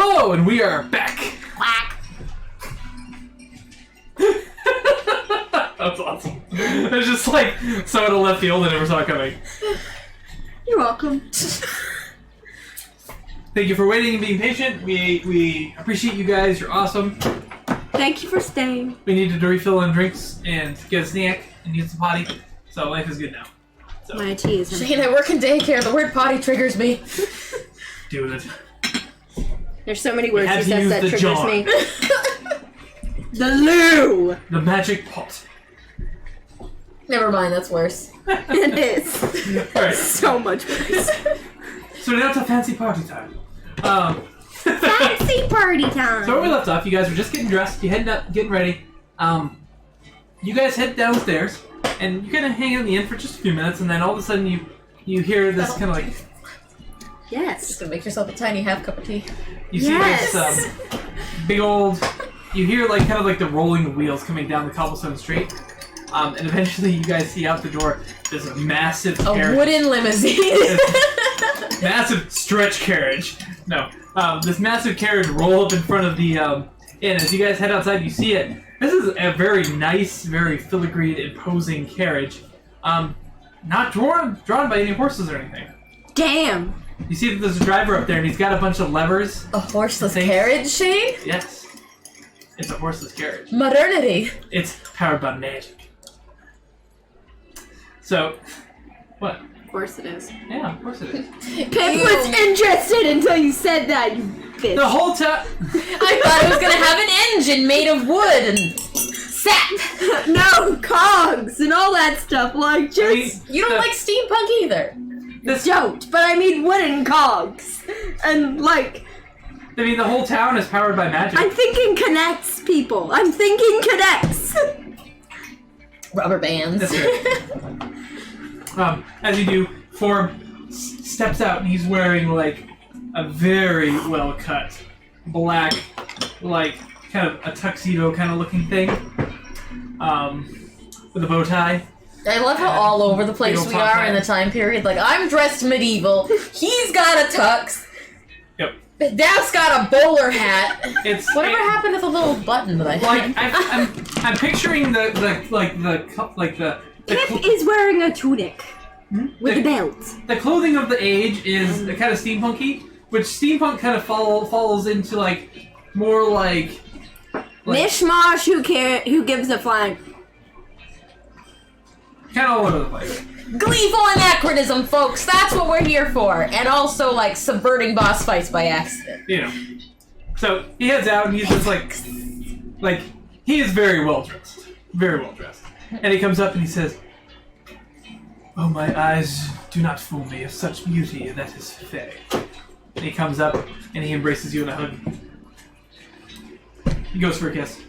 Hello, and we are back. Quack. That's awesome. It's just like so out of left field I never saw it coming. You're welcome. Thank you for waiting and being patient. We appreciate you guys. You're awesome. Thank you for staying. We needed to refill on drinks and get a snack and use the potty. So life is good now. So My tea is Shane, I work in daycare. The word potty triggers me. do it. There's so many words had he to says use that the triggers jar. me. The loo! The magic pot. Never mind, that's worse. It is. Alright. So much worse. So now to fancy party time. Fancy party time. So where we left off, you guys were just getting dressed, you heading up, getting ready. You guys head downstairs, and you kind of hang out in the inn for just a few minutes, and then all of a sudden you hear this kind of like, Yes. Just gonna make yourself a tiny half cup of tea. you see Yes. this big old, you hear like kind of like the rolling wheels coming down the cobblestone street, and eventually you guys see out the door this massive A carriage. wooden limousine. Massive stretch carriage. No. This massive carriage roll up in front of the inn. As you guys head outside, you see it. This is a very nice, very filigreed, imposing carriage. Not drawn by any horses or anything. Damn. You see that there's a driver up there, and he's got a bunch of levers. A horseless Thanks. carriage, Shane? Yes. It's a horseless carriage. Modernity. It's powered by magic. So, what? Of course it is. Yeah, of course it is. Pip was interested until you said that, you bitch. The whole time. I thought it was gonna have an engine made of wood and sap. No, cogs and all that stuff. Like, I mean, just You don't like steampunk either. this. don't. But I mean wooden cogs. And, like, I mean, the whole town is powered by magic. I'm thinking connects, people. I'm thinking connects. Rubber bands. That's right. As you do, Forb steps out and he's wearing like a very well cut black, like kind of a tuxedo kind of looking thing, with a bow tie. I love how all over the place Big old we top are in the hat. time period. Like, I'm dressed medieval. He's got a tux. Yep. Dad's got a bowler hat. It's Whatever happened to the little button that I Like had? I'm picturing the Pip is wearing a tunic with a belt. the clothing of the age is kind of steampunky, which steampunk kind of falls into like more like Mishmash, who gives a flying. kind of all over the place. Gleeful anachronism, folks. That's what we're here for. And also, like, subverting boss fights by accident. You know. So he heads out and he's just like he is very well dressed. Very well dressed. And he comes up and he says, "Oh, my eyes do not fool me. Of such beauty, that is fair." And he comes up and he embraces you in a hug. He goes for a kiss.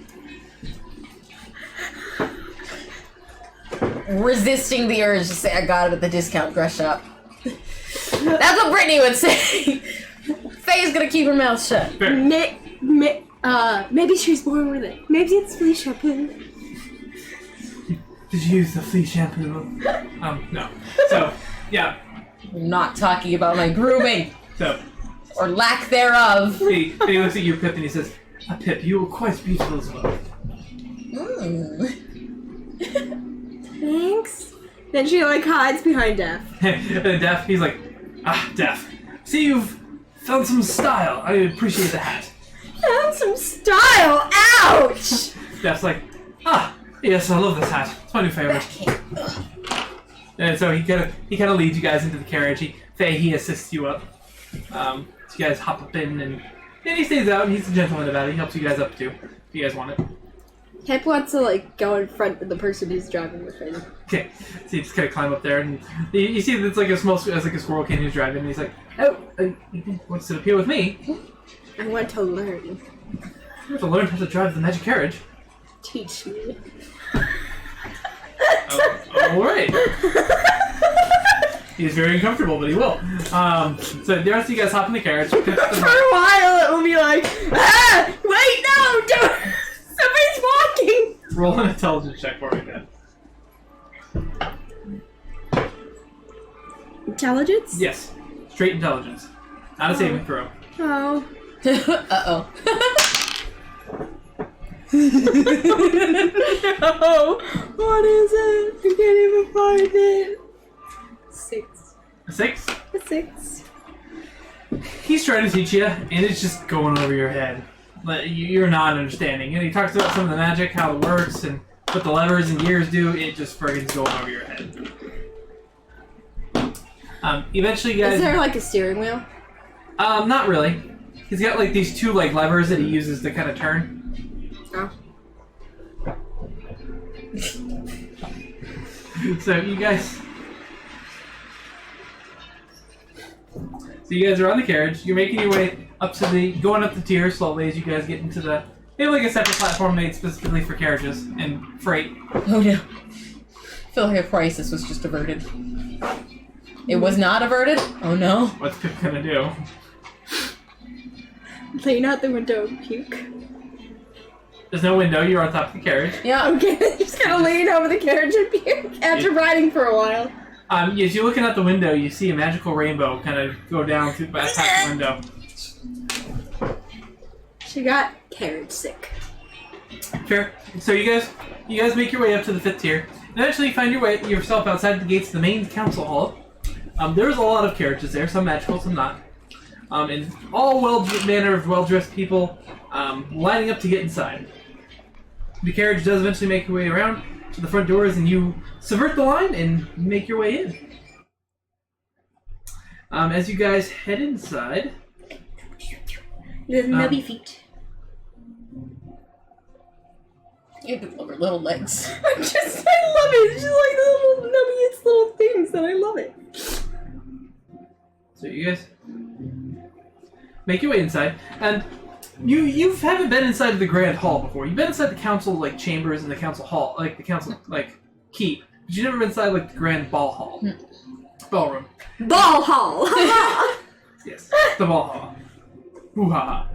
Resisting the urge to say I got it at the discount dress shop. That's what Brittany would say. Faye's gonna keep her mouth shut. Fair. Maybe she's born with it. Maybe it's flea shampoo. Did you use the flea shampoo? No. So, yeah. I'm not talking about my grooming. So, Or lack thereof. he looks at you, Pip, and he says, "Pip, you are quite beautiful as well." Thanks. Then she like hides behind Daph. And Daph, he's like, Daph, see, you've found some style. I appreciate the hat. Found some style. Ouch. Daph's like, yes, I love this hat. It's my new favorite. And so he kind of leads you guys into the carriage. He assists you up. So you guys hop up in, and he stays out, and he's a gentleman about it. He helps you guys up too, if you guys want it. Pip wants to like go in front with the person who's driving with him. Okay, so you just kind of climb up there, and you see that it's like a squirrel kid who's driving, and he's like, "Oh, wants to appear with me? I want to learn. You have to learn how to drive the magic carriage." Teach me. All right. He's very uncomfortable, but he will. So the rest of you guys hop in the carriage. For a while it will be like, wait, no, don't. Somebody's walking. Roll an intelligence check for me, then. Intelligence? Yes, straight intelligence, not a saving throw. Oh. Uh-oh. No! What is it? I can't even find it. 6. A 6? A 6. He's trying to teach you, and it's just going over your head. Like, you're not understanding. And he talks about some of the magic, how it works, and what the levers and gears do. It just friggin' going over your head. Eventually, you guys. Is there like a steering wheel? Not really. He's got like these 2 like levers that he uses to kind of turn. Oh. So you guys are on the carriage. You're making your way up to going up the tier slowly as you guys get into the. They have like a separate platform made specifically for carriages and freight. Oh no. I feel like a crisis was just averted. It was not averted? Oh no. What's Pip gonna do? Lean out the window and puke. There's no window. You're on top of the carriage. Yeah. Okay, just kind of lean over the carriage and puke after riding for a while. As you're looking out the window, you see a magical rainbow kind of go down through past the window. She got carriage sick. Fair. So you guys make your way up to the 5th tier. And eventually you find yourself outside the gates of the main council hall. There's a lot of carriages there, some magical, some not. And all manner of well-dressed people lining up to get inside. The carriage does eventually make your way around to the front doors, and you subvert the line and make your way in. As you guys head inside... Little nubby feet. You have little legs. I love it. It's just like the little nubbiest little things, and I love it. So you guys make your way inside, and you haven't been inside of the grand hall before. You've been inside the council like chambers and the council hall, like the council like keep, but you've never been inside like the grand ballroom. Ball hall. Yes, the ball hall. Hoo-ha.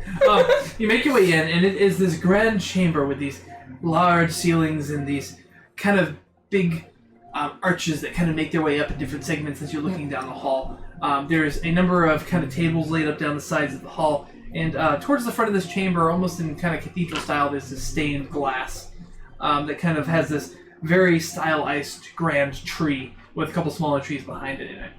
You make your way in, and it is this grand chamber with these large ceilings and these kind of big arches that kind of make their way up in different segments as you're looking down the hall. There's a number of kind of tables laid up down the sides of the hall, and towards the front of this chamber, almost in kind of cathedral style, there's this stained glass that kind of has this very stylized grand tree with a couple smaller trees behind it in it.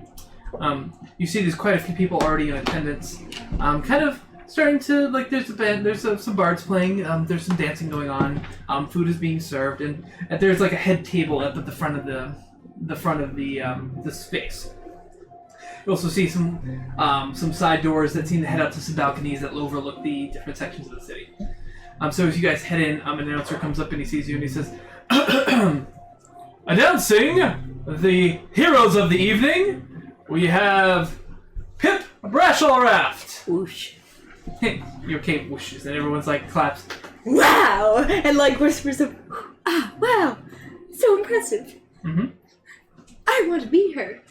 You see there's quite a few people already in attendance, kind of starting to, like, there's a band, there's some bards playing, there's some dancing going on, food is being served, and there's like a head table up at the front of the space. You also see some side doors that seem to head up to some balconies that overlook the different sections of the city. So as you guys head in, an announcer comes up and he sees you and he says, "Announcing the heroes of the evening, we have Pip Brashelraft." Whoosh. Your cape whooshes and everyone's like claps. Wow! And like whispers of, ah, wow! So impressive. Mm-hmm. I want to be her.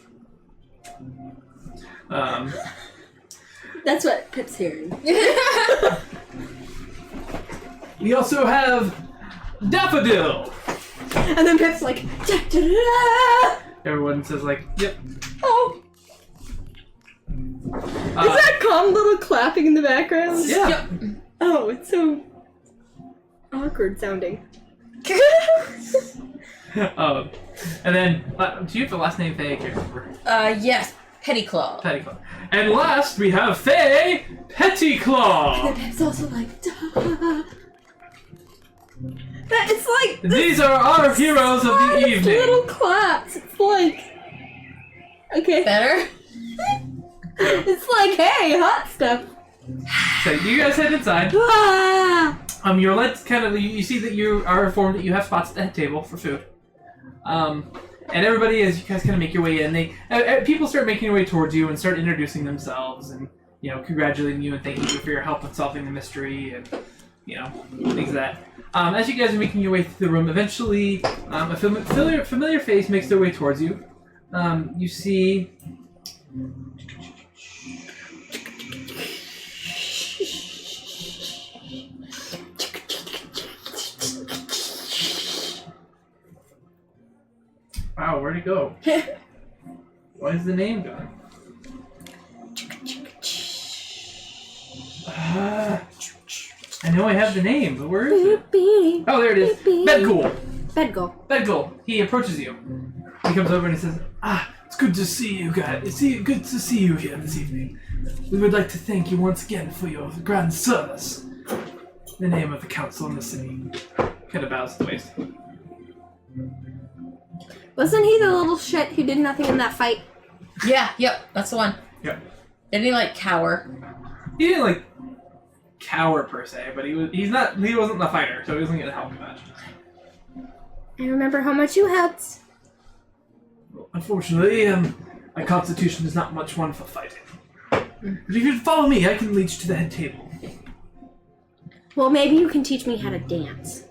That's what Pip's hearing. We also have Daffodil. And then Pip's like, da, da, da, da. Everyone says like, yep. Oh. Is that calm little clapping in the background? Yeah. Yep. Oh, it's so awkward sounding. And then, do you have the last name Faye? I can't remember. Yes. Pettyclaw. Pettyclaw. And last, we have Faye Pettyclaw. And Pip's also like, duh. That it's like These are our heroes of the it's evening. little claps. It's like, okay. Better? It's like, hey, hot stuff. So you guys head inside. Ah. You're led kind of. You see that you are informed that you have spots at the head table for food. And everybody, as you guys kind of make your way in, people start making their way towards you and start introducing themselves and congratulating you and thanking you for your help in solving the mystery and things like that. As you guys are making your way through the room, eventually a familiar face makes their way towards you. You see. Wow, where'd it go? Why is the name gone? I know I have the name, but where is it? Oh, there it is. Bedgul. Bedgul. He approaches you. He comes over and he says, it's good to see you guys. It's good to see you here this evening. We would like to thank you once again for your grand service. In the name of the council and the city. Kind of bows to the waist. Wasn't he the little shit who did nothing in that fight? Yeah, yep, that's the one. Yep. Didn't he like cower? He didn't like cower per se, but he wasn't the fighter, so he wasn't gonna help much. I remember how much you helped. Well, unfortunately, my constitution is not much one for fighting. But if you'd follow me, I can lead you to the head table. Well, maybe you can teach me how to dance.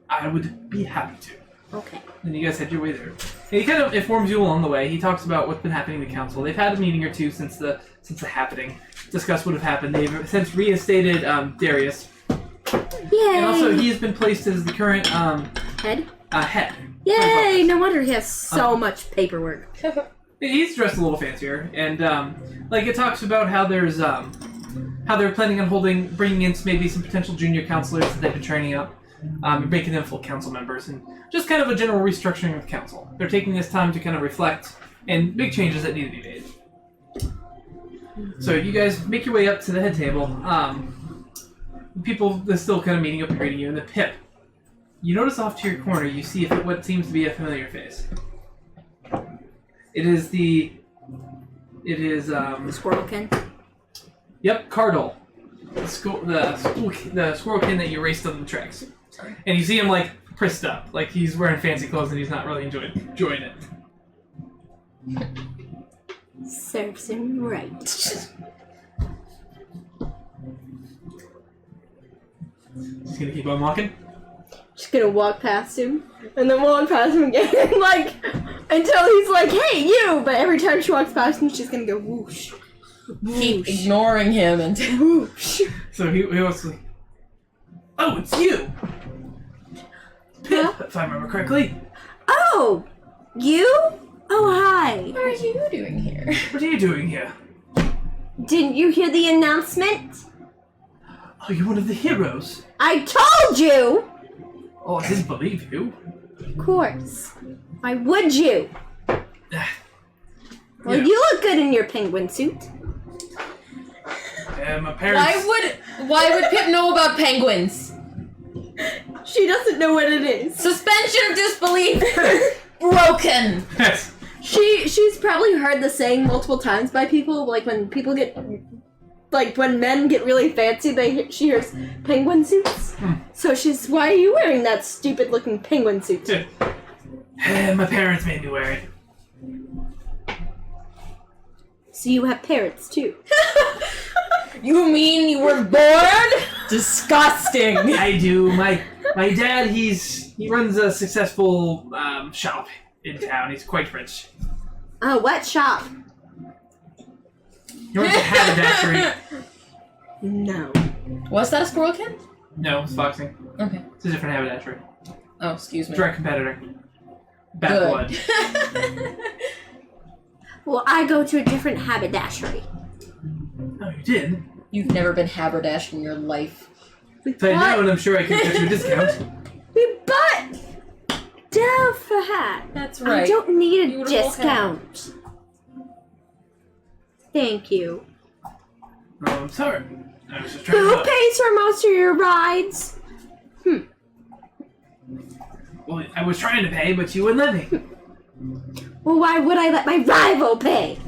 I would be happy to. Okay. And you guys head your way there. And he kind of informs you along the way. He talks about what's been happening in the council. They've had a meeting or two since the happening. Discuss what have happened. They've since reinstated Darius. Yay! And also, he has been placed as the current Head? head. Yay! No wonder he has so much paperwork. He's dressed a little fancier, and it talks about how there's how they're planning on bringing in maybe some potential junior counselors that they've been training up, and making them full council members, and just kind of a general restructuring of the council. They're taking this time to kind of reflect and make changes that need to be made. So you guys make your way up to the head table. People are still kind of meeting up and greeting you, and the Pip. You notice off to your corner, you see what seems to be a familiar face. It is The Squirrelkin. Yep, Cardle. The squirrelkin that you raced on the tracks. Sorry. And you see him like pressed up, like he's wearing fancy clothes and he's not really enjoying it. Serves him right. He's gonna keep on walking. Just gonna walk past him, and then walk past him again, until he's like, "Hey, you!" But every time she walks past him, she's gonna go whoosh. Keep ignoring him and Whoosh. So he was like, "Oh, it's you, Pip, if I remember correctly. Oh, you? Oh, hi. what are you doing here? What are you doing here? Didn't you hear the announcement? Are you one of the heroes? I told you. Oh, I didn't believe you. Of course. Why would you? Well, Yeah. you look good in your penguin suit. My parents. Why would Pip know about penguins? She doesn't know what it is. Suspension of disbelief broken. Yes. She's probably heard the saying multiple times by people. Like when people get, when men get really fancy, she hears penguin suits. So she's, why are you wearing that stupid looking penguin suit? My parents made me wear it. So you have parrots too. You mean you were born? Disgusting. I do. My dad, he runs a successful shop in town. He's quite rich. What shop? He runs a haberdashery. No. Was that a squirrelkin? No, it's boxing. Okay. It's a different haberdashery. Oh, excuse me. Direct competitor. Bad Good. blood. Well, I go to a different haberdashery. Oh, you did? You've never been haberdashed in your life. If I know, and I'm sure I can get you a discount. We bought Dove for hat. That's right. I don't need a Beautiful discount. Thank you. Oh, I'm sorry. I was just trying Who to look. pays for most of your rides? Well, I was trying to pay, but you wouldn't let me. Well, why would I let my rival pay?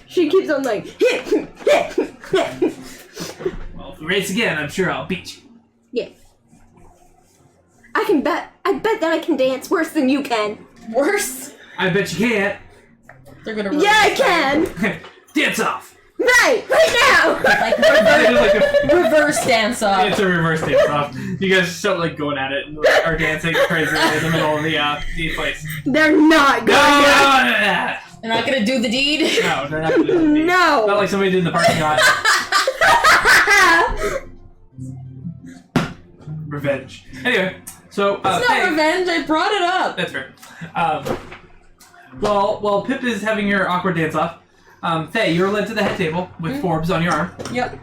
She keeps on like. Well, if we race again, I'm sure I'll beat you. Yeah. I bet that I can dance worse than you can. Worse? I bet you can't. They're gonna Yeah, I can. Dance off. Right now. Like reverse dance off. It's a reverse dance off. You guys start like going at it and are dancing crazily in the middle of the place. They're not No, going. They're not gonna do the deed. no, they're not gonna do it. No. Not like somebody did in the parking lot. Revenge. Anyway, so It's not Peg- revenge. I brought it up. That's fair. While Pip is having your awkward dance off, Faye, you're led to the head table with Forbes on your arm. Yep.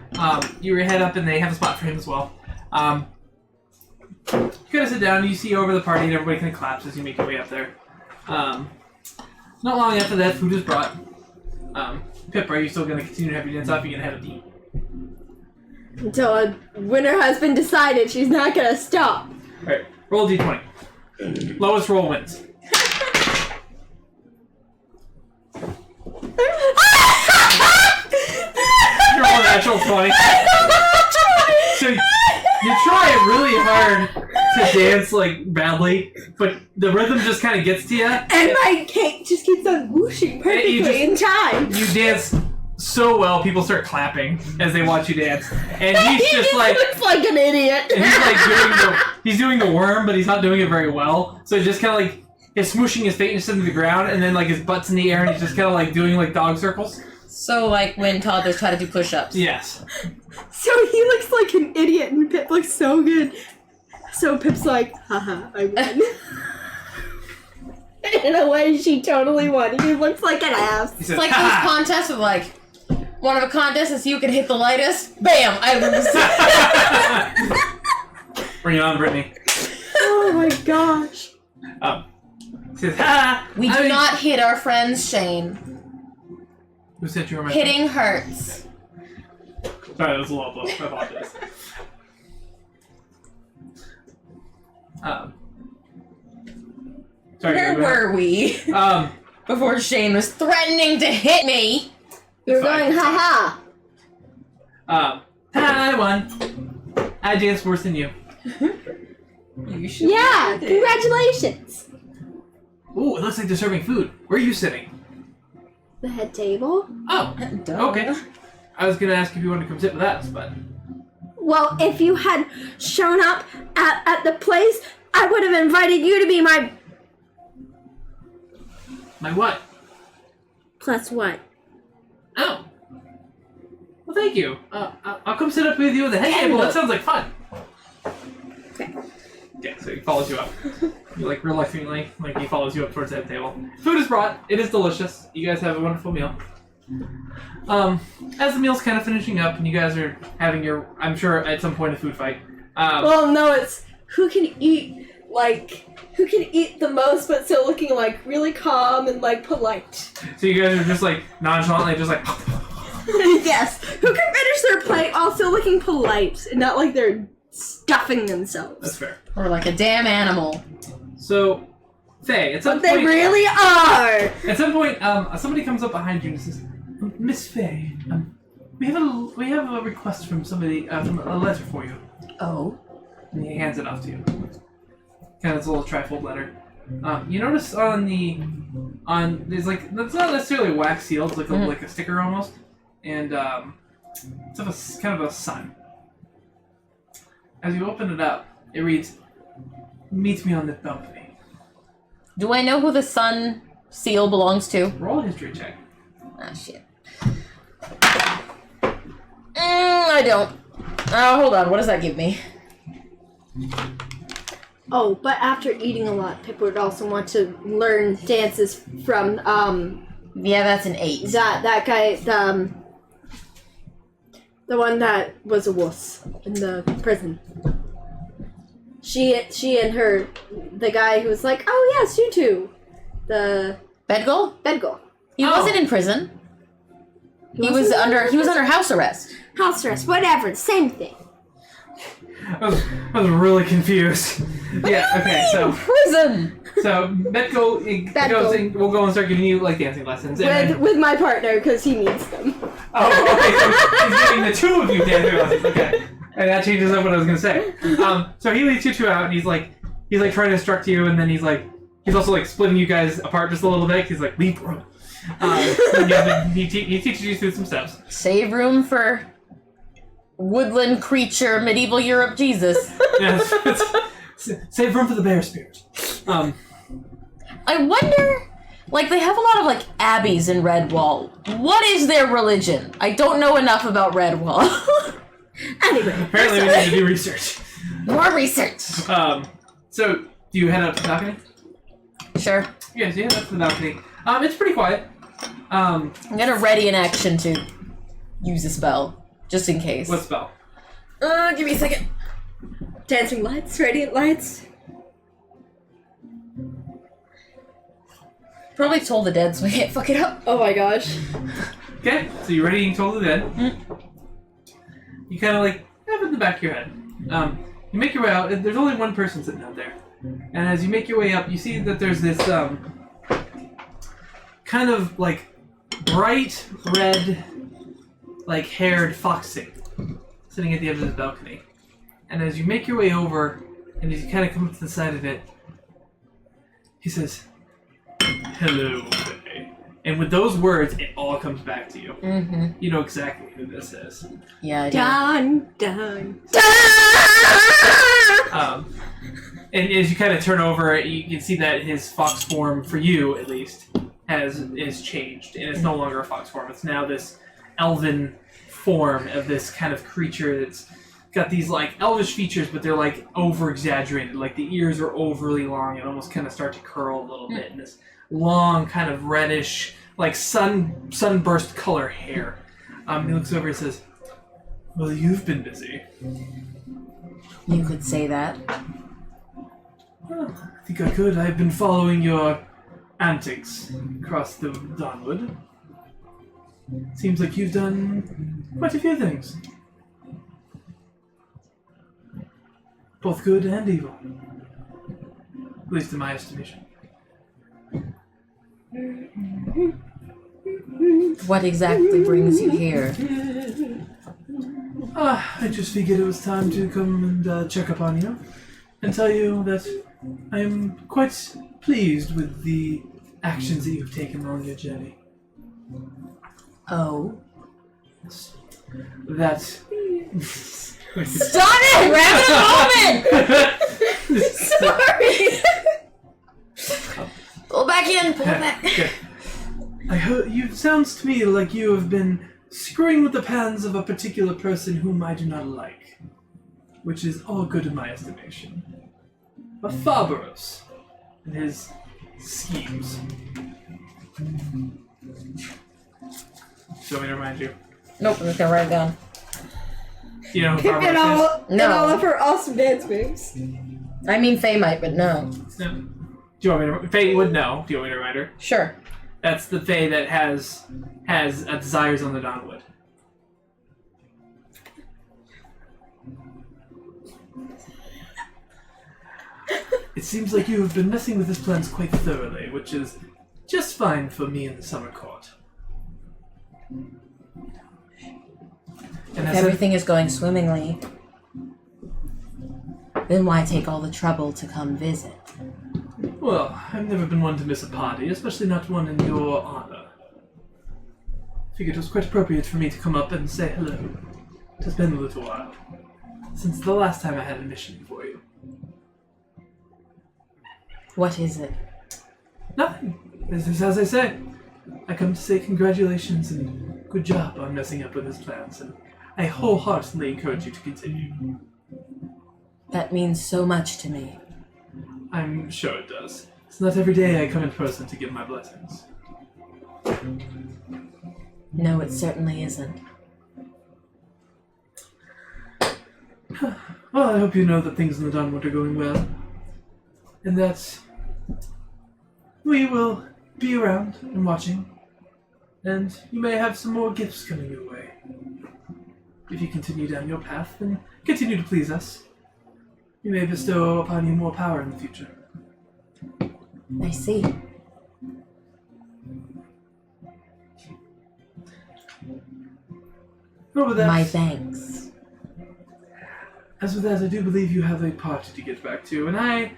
You head up, and they have a spot for him as well. You kind of sit down, and you see over the party, and everybody kind of claps as you make your way up there. Not long after that, food is brought. Pip, are you still going to continue to have your dance off? You're going to have a eat. Until a winner has been decided, she's not gonna stop. Alright, roll a d20. Lowest roll wins. You roll a natural 20. So you try really hard to dance like badly, but the rhythm just kind of gets to you. And my cake just keeps on whooshing perfectly in time. You dance so well, people start clapping as they watch you dance, and he's just like looks like an idiot. and he's doing the worm, but he's not doing it very well. So he's just kind of like he's smooshing his face into the ground, and then like his butt's in the air, and he's just kind of like doing like dog circles. So, like, when toddlers try to do push-ups. Yes. So he looks like an idiot, and Pip looks so good. So Pip's like, haha, I won. In a way, she totally won. He looks like an ass. He says, It's like those contests with, like, one of the contests is you can hit the lightest. Bam! I lose. Bring it on, Brittany. Oh my gosh. He says, ha! We do not hit our friends, Shane. Who said you were my Hitting hurts. Sorry, that was a low blow. I apologize. Sorry, Where were we? Before Shane was threatening to hit me. You're fine. going, haha. I won. I danced worse than you. You should. Yeah, congratulations. Ooh, it looks like they're serving food. Where are you sitting? The head table? Oh, okay. I was gonna ask if you wanted to come sit with us, but... Well, if you had shown up at the place, I would have invited you to be my... My what? Plus what? Oh. Well, thank you. I'll come sit up with you at the head table. That sounds like fun. Okay. Yeah, so he follows you up. You, like, reluctantly, like, he follows you up towards the head table. Food is brought. It is delicious. You guys have a wonderful meal. As the meal's kind of finishing up, and you guys are having your, I'm sure, at some point, a food fight. Well, no, it's who can eat the most, but still looking, like, really calm and, like, polite. So you guys are just, like, nonchalantly just, like... Yes. Who can finish their plate while still looking polite and not like they're stuffing themselves. That's fair. Or like a damn animal. So, Faye, at some But point... they really are! At some point, somebody comes up behind you and says, Miss Faye, we have a request from somebody, from a letter for you. Oh. And he hands it off to you. Kind of this little trifold letter. You notice there's like, that's not necessarily a wax seal, it's like like a sticker almost. And, it's of a, kind of a sun. As you open it up, it reads, meet me on the balcony. Do I know who the sun seal belongs to? Roll a history check. Ah, shit. I don't. Oh, hold on. What does that give me? Oh, but after eating a lot, Pip would also want to learn dances from, Yeah, that's an 8. that guy, the one that was a wuss in the prison. She and her, the guy who was like, oh yes, you two. The Bedgoal? Bedgoal. He wasn't in prison. He was under house arrest. House arrest, whatever, same thing. I was really confused. Yeah, okay, so... Prison! So, Betko goes and we'll go and start giving you, like, dancing lessons. With my partner, because he needs them. Oh, okay, so he's giving the two of you dancing lessons, okay. And that changes up what I was gonna say. So he leads you two out, and he's like trying to instruct you, and then he's also, like, splitting you guys apart just a little bit. He's like, leap room. He teaches you through some steps. Save room for woodland creature, medieval Europe Jesus. Yes, save room for the bear spirit. I wonder, like, they have a lot of, like, abbeys in Redwall. What is their religion? I don't know enough about Redwall. Anyway. Apparently we need to do research. More research. So, do you head up to the balcony? Sure. Yes, you head up to the balcony. It's pretty quiet. I'm gonna ready an action to use a spell, just in case. What spell? Give me a second. Dancing lights, radiant lights. Probably Toll the Dead, so I can't fuck it up. Oh my gosh. Okay, so you're readying Toll the Dead. You kind of like have it in the back of your head. You make your way out. There's only one person sitting out there, and as you make your way up, you see that there's this kind of like bright red, like haired foxy sitting at the edge of the balcony. And as you make your way over, and as you kind of come up to the side of it, he says, "Hello, Faye." And with those words, it all comes back to you. Mm-hmm. You know exactly who this is. Yeah, I do. Dun, dun, And as you kind of turn over, you can see that his fox form, for you at least, is changed, and it's no longer a fox form. It's now this elven form of this kind of creature that's got these like elvish features, but they're like over exaggerated. Like the ears are overly long and almost kind of start to curl a little bit, and this long kind of reddish, like sunburst color hair. He looks over and says, "Well, you've been busy." You could say that. Well, I think I could. I've been following your antics across the Dawnwood. Seems like you've done quite a few things. Both good and evil. At least in my estimation. What exactly brings you here? I just figured it was time to come and check up on you and tell you that I am quite pleased with the actions that you've taken on your journey. Oh. That... Stop it! We're having a moment! Sorry. Pull back in, pull back. Okay. I heard you. Sounds to me like you have been screwing with the plans of a particular person whom I do not like, which is all good in my estimation. But Farbaros and his schemes. Do you want me to remind you? Nope, I'm just gonna write it down. You know who And Farbaros No. all of her awesome dance moves. I mean Faye might, but no. is? No. Do you want me to? Faye would know. Do you want me to remind her? Sure. That's the Faye that has desires on the Dawnwood. It seems like you have been messing with his plans quite thoroughly, which is just fine for me in the summer court. And If everything is going swimmingly, then why take all the trouble to come visit? well, I've never been one to miss a party, especially not one in your honor. Figured it was quite appropriate for me to come up and say hello. It has been a little while since the last time I had a mission for you. What is it? Nothing. This is as I say. I come to say congratulations and good job on messing up with his plans, and I wholeheartedly encourage you to continue. That means so much to me. I'm sure it does. It's not every day I come in person to give my blessings. No, it certainly isn't. Well, I hope you know that things in the Dawnwood are going well, and that we will be around and watching, and you may have some more gifts coming your way. If you continue down your path and continue to please us, we may bestow upon you more power in the future. I see. Well, with that, My thanks. as with that, I do believe you have a party to get back to, and I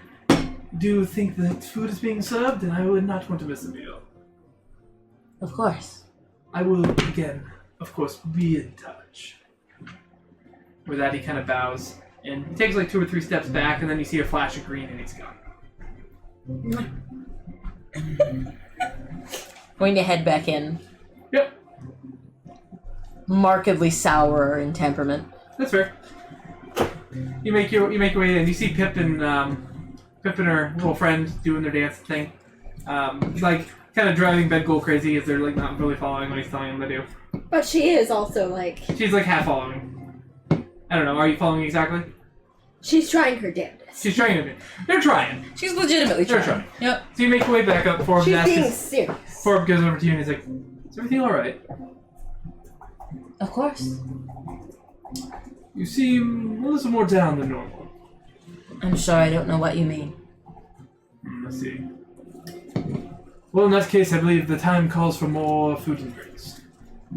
do think that food is being served, and I would not want to miss a meal. Of course. I will, again, of course, be in touch. With that, he kind of bows, and he takes like 2 or 3 steps back, and then you see a flash of green, and he's gone. Going to head back in. Yep, Markedly sour in temperament. that's fair. You make your way in. You see Pip and her little friend doing their dance thing. Like kind of driving Bedgold crazy as they're like not really following what he's telling them to do. But she is also like She's like half following. I don't know. Are you following exactly? she's trying her damnedest. She's trying to. They're trying. She's legitimately They're trying. trying. Yep. So you make your way back up. Forbes She's asks. being serious. Forbes goes over to you and he's like, "Is everything all right? Of course. You seem a little more down than normal." I'm sure I don't know what you mean. Let's see. Well, in that case, I believe the time calls for more food and drinks.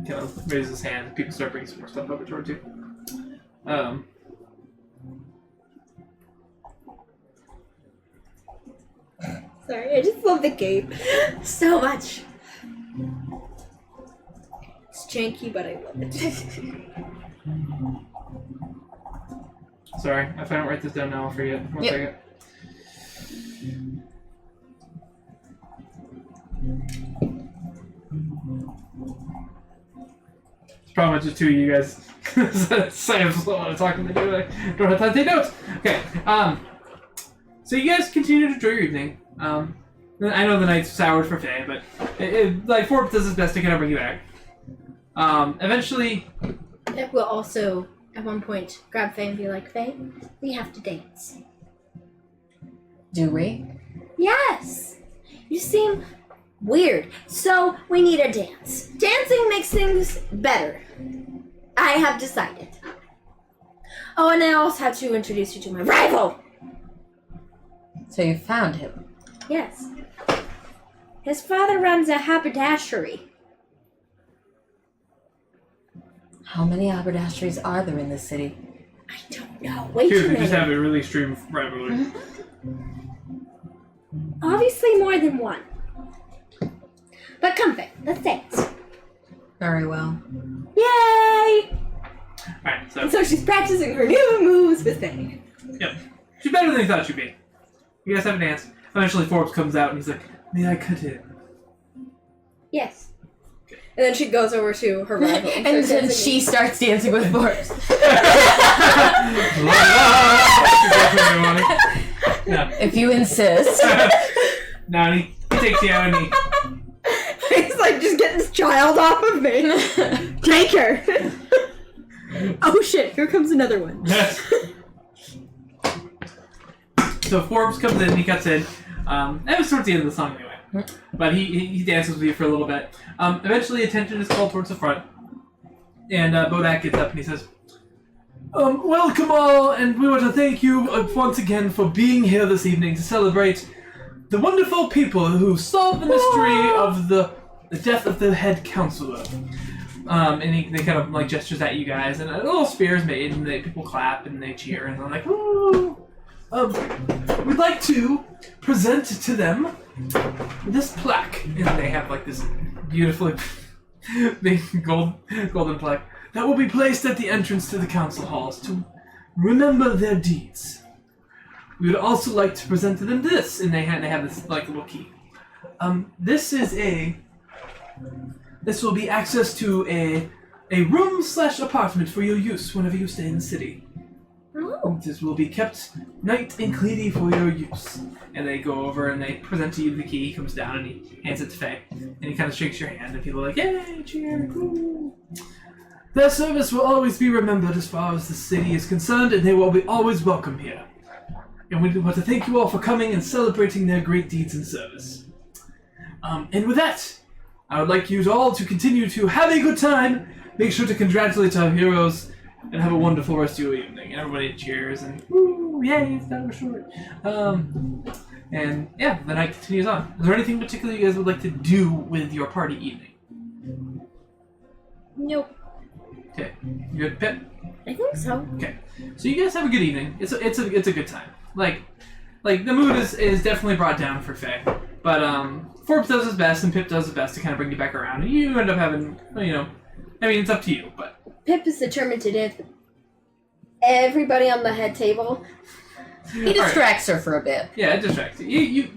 He kind of raises his hand. People start bringing some more stuff over towards you. Sorry, I just love the game so much. It's janky, but I love it. Sorry, if I don't write this down now, I'll forget. One Yep. second. It's probably just two of you guys. Sam's a lot of talking to do. I don't have time to take notes. Okay. So you guys continue to enjoy your evening. I know the night's soured for Faye, but like Forbes does his best to kind of bring you back. Eventually, It will also, at one point, grab Faye and be like, Faye, we have to dance. Do we? Yes! You seem weird, so we need a dance. Dancing makes things better. I have decided. Oh, and I also have to introduce you to my rival! So you found him. Yes. His father runs a haberdashery. How many haberdasheries are there in this city? I don't know. Way Cute, too they just have many. a really extreme rivalry. Obviously more than one. But come, Faye, let's dance. Very well. Yay! Alright, so And so she's practicing her new moves with Faye. yep. She's better than you thought she'd be. You guys have a dance. Eventually Forbes comes out and he's like, "May I cut in?" Yes. And then she goes over to her rival. And then starts she dancing. starts dancing with Forbes. Yeah. If you insist. No, and he takes you out and he He's like, just get this child off of me. Take her. Oh shit, here comes another one. So Forbes comes in, he cuts in. That was towards the end of the song anyway. But he dances with you for a little bit. Eventually attention is called towards the front. And Bodak gets up and he says, "Welcome all, and we want to thank you once again for being here this evening to celebrate the wonderful people who solved the mystery of the death of the head counselor." And they kind of like gestures at you guys, and a little spear is made, and people clap and they cheer, and they're like, "Woo!" We'd like to present to them this plaque, and they have like this beautifully big golden plaque that will be placed at the entrance to the council halls to remember their deeds. We would also like to present to them this, and they have this like little key. This will be access to a room/apartment for your use whenever you stay in the city. Oh. This will be kept night and cleanly for your use. And they go over and they present to you the key. He comes down and he hands it to Faye. And he kind of shakes your hand and people are like, "Yay, cheer, woo." Their service will always be remembered as far as the city is concerned, and they will be always welcome here. And we want to thank you all for coming and celebrating their great deeds and service. And with that, I would like you all to continue to have a good time. Make sure to congratulate our heroes and have a wonderful rest of your evening." And everybody cheers and woo, yay, it's not short. And yeah, the night continues on. Is there anything particular you guys would like to do with your party evening? Nope. Okay, you good, Pip? I think so. Okay, so you guys have a good evening. It's a good time. Like the mood is definitely brought down for Faye, but Forbes does his best and Pip does his best to kind of bring you back around, and you end up having, it's up to you, but Pip is determined to dance with everybody on the head table, He distracts her for a bit. yeah, it distracts you.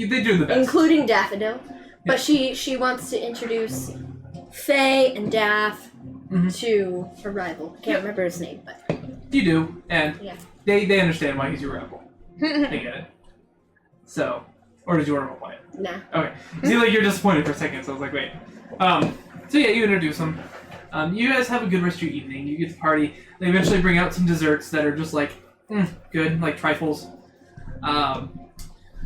They do the best. including Daffodil. But she wants to introduce Faye and Daff to her rival. I can't remember his name, but You do, and yeah. they understand why he's your rebel. They get it. So, Or did you want to roleplay it? Nah. Okay. You seem like you're disappointed for a second, so I was like, wait. So yeah, you introduce them. You guys have a good rest of your evening. You get to party. They eventually bring out some desserts that are just like, good, like trifles.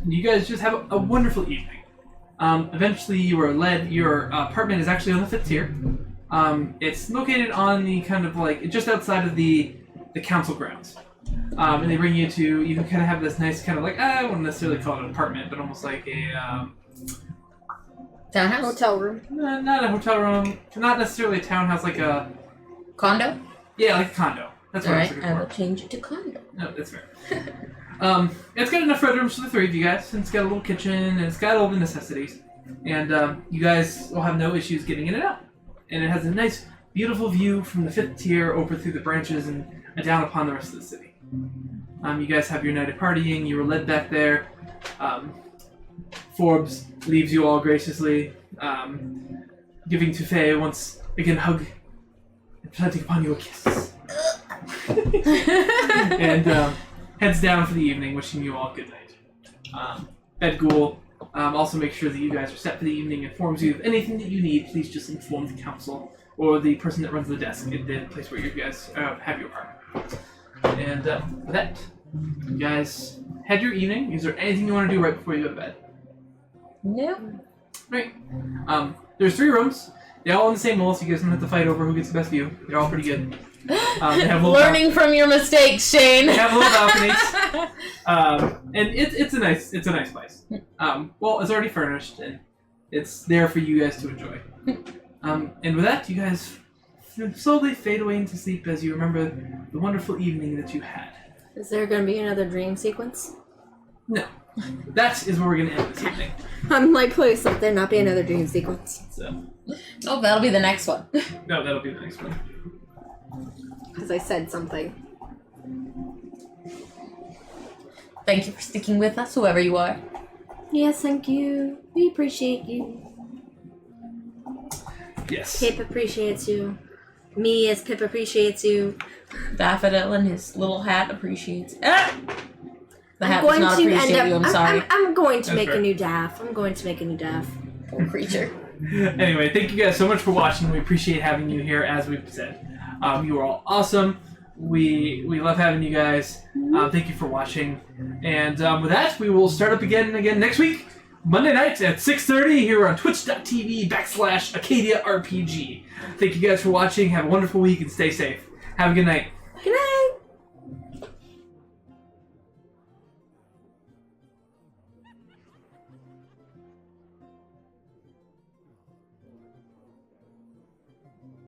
You guys just have a wonderful evening. Eventually you are led, your apartment is actually on the 5th tier. It's located on the kind of like, just outside of the council grounds. And they bring you to, you can kind of have this nice kind of like, I wouldn't necessarily call it an apartment, but almost like a, Townhouse? Hotel room. not a hotel room, not necessarily a townhouse, like a, Condo? yeah, like a condo. That's what I was Alright, looking I will for. change it to condo. No, that's fair. It's got enough bedrooms for the 3 of you guys, and it's got a little kitchen, and it's got all the necessities. And you guys will have no issues getting in and out. And it has a nice, beautiful view from the 5th tier over through the branches and down upon the rest of the city. You guys have your night of partying, you were led back there. Forbes leaves you all graciously, giving to Faye once again a hug and planting upon you a kiss. And heads down for the evening, wishing you all good night. Bedghoul also makes sure that you guys are set for the evening, informs you of anything that you need. Please just inform the council or the person that runs the desk at the place where you guys have your apartment. And with that, you guys had your evening. Is there anything you want to do right before you go to bed? No. Right. There's 3 rooms. They all on the same wall, so you guys don't have to fight over who gets the best view. They're all pretty good. They have little Learning from your mistakes, Shane. They have little balconies. And it's a nice place. Well, it's already furnished, and it's there for you guys to enjoy. And with that, you guys slowly fade away into sleep as you remember the wonderful evening that you had. Is there gonna be another dream sequence? No. That is where we're going to end this evening. I'm like, please let there not be another dream sequence. So, Oh, that'll be the next one. no, that'll be the next one. Because I said something. Thank you for sticking with us, whoever you are. Yes, thank you. We appreciate you. Yes. Pip appreciates you. Me as Pip appreciates you. Daffodil and his little hat appreciates. Ah! The I'm hat does going not to appreciate end you, up. I'm sorry. I'm going to That's make fair. a new DAF. I'm going to make a new DAF. Poor creature. Anyway, thank you guys so much for watching. We appreciate having you here, as we've said. You are all awesome. We love having you guys. Thank you for watching. And with that, we will start up again next week, Monday night at 6:30 here on twitch.tv/Acadia RPG. Thank you guys for watching. Have a wonderful week and stay safe. Have a good night.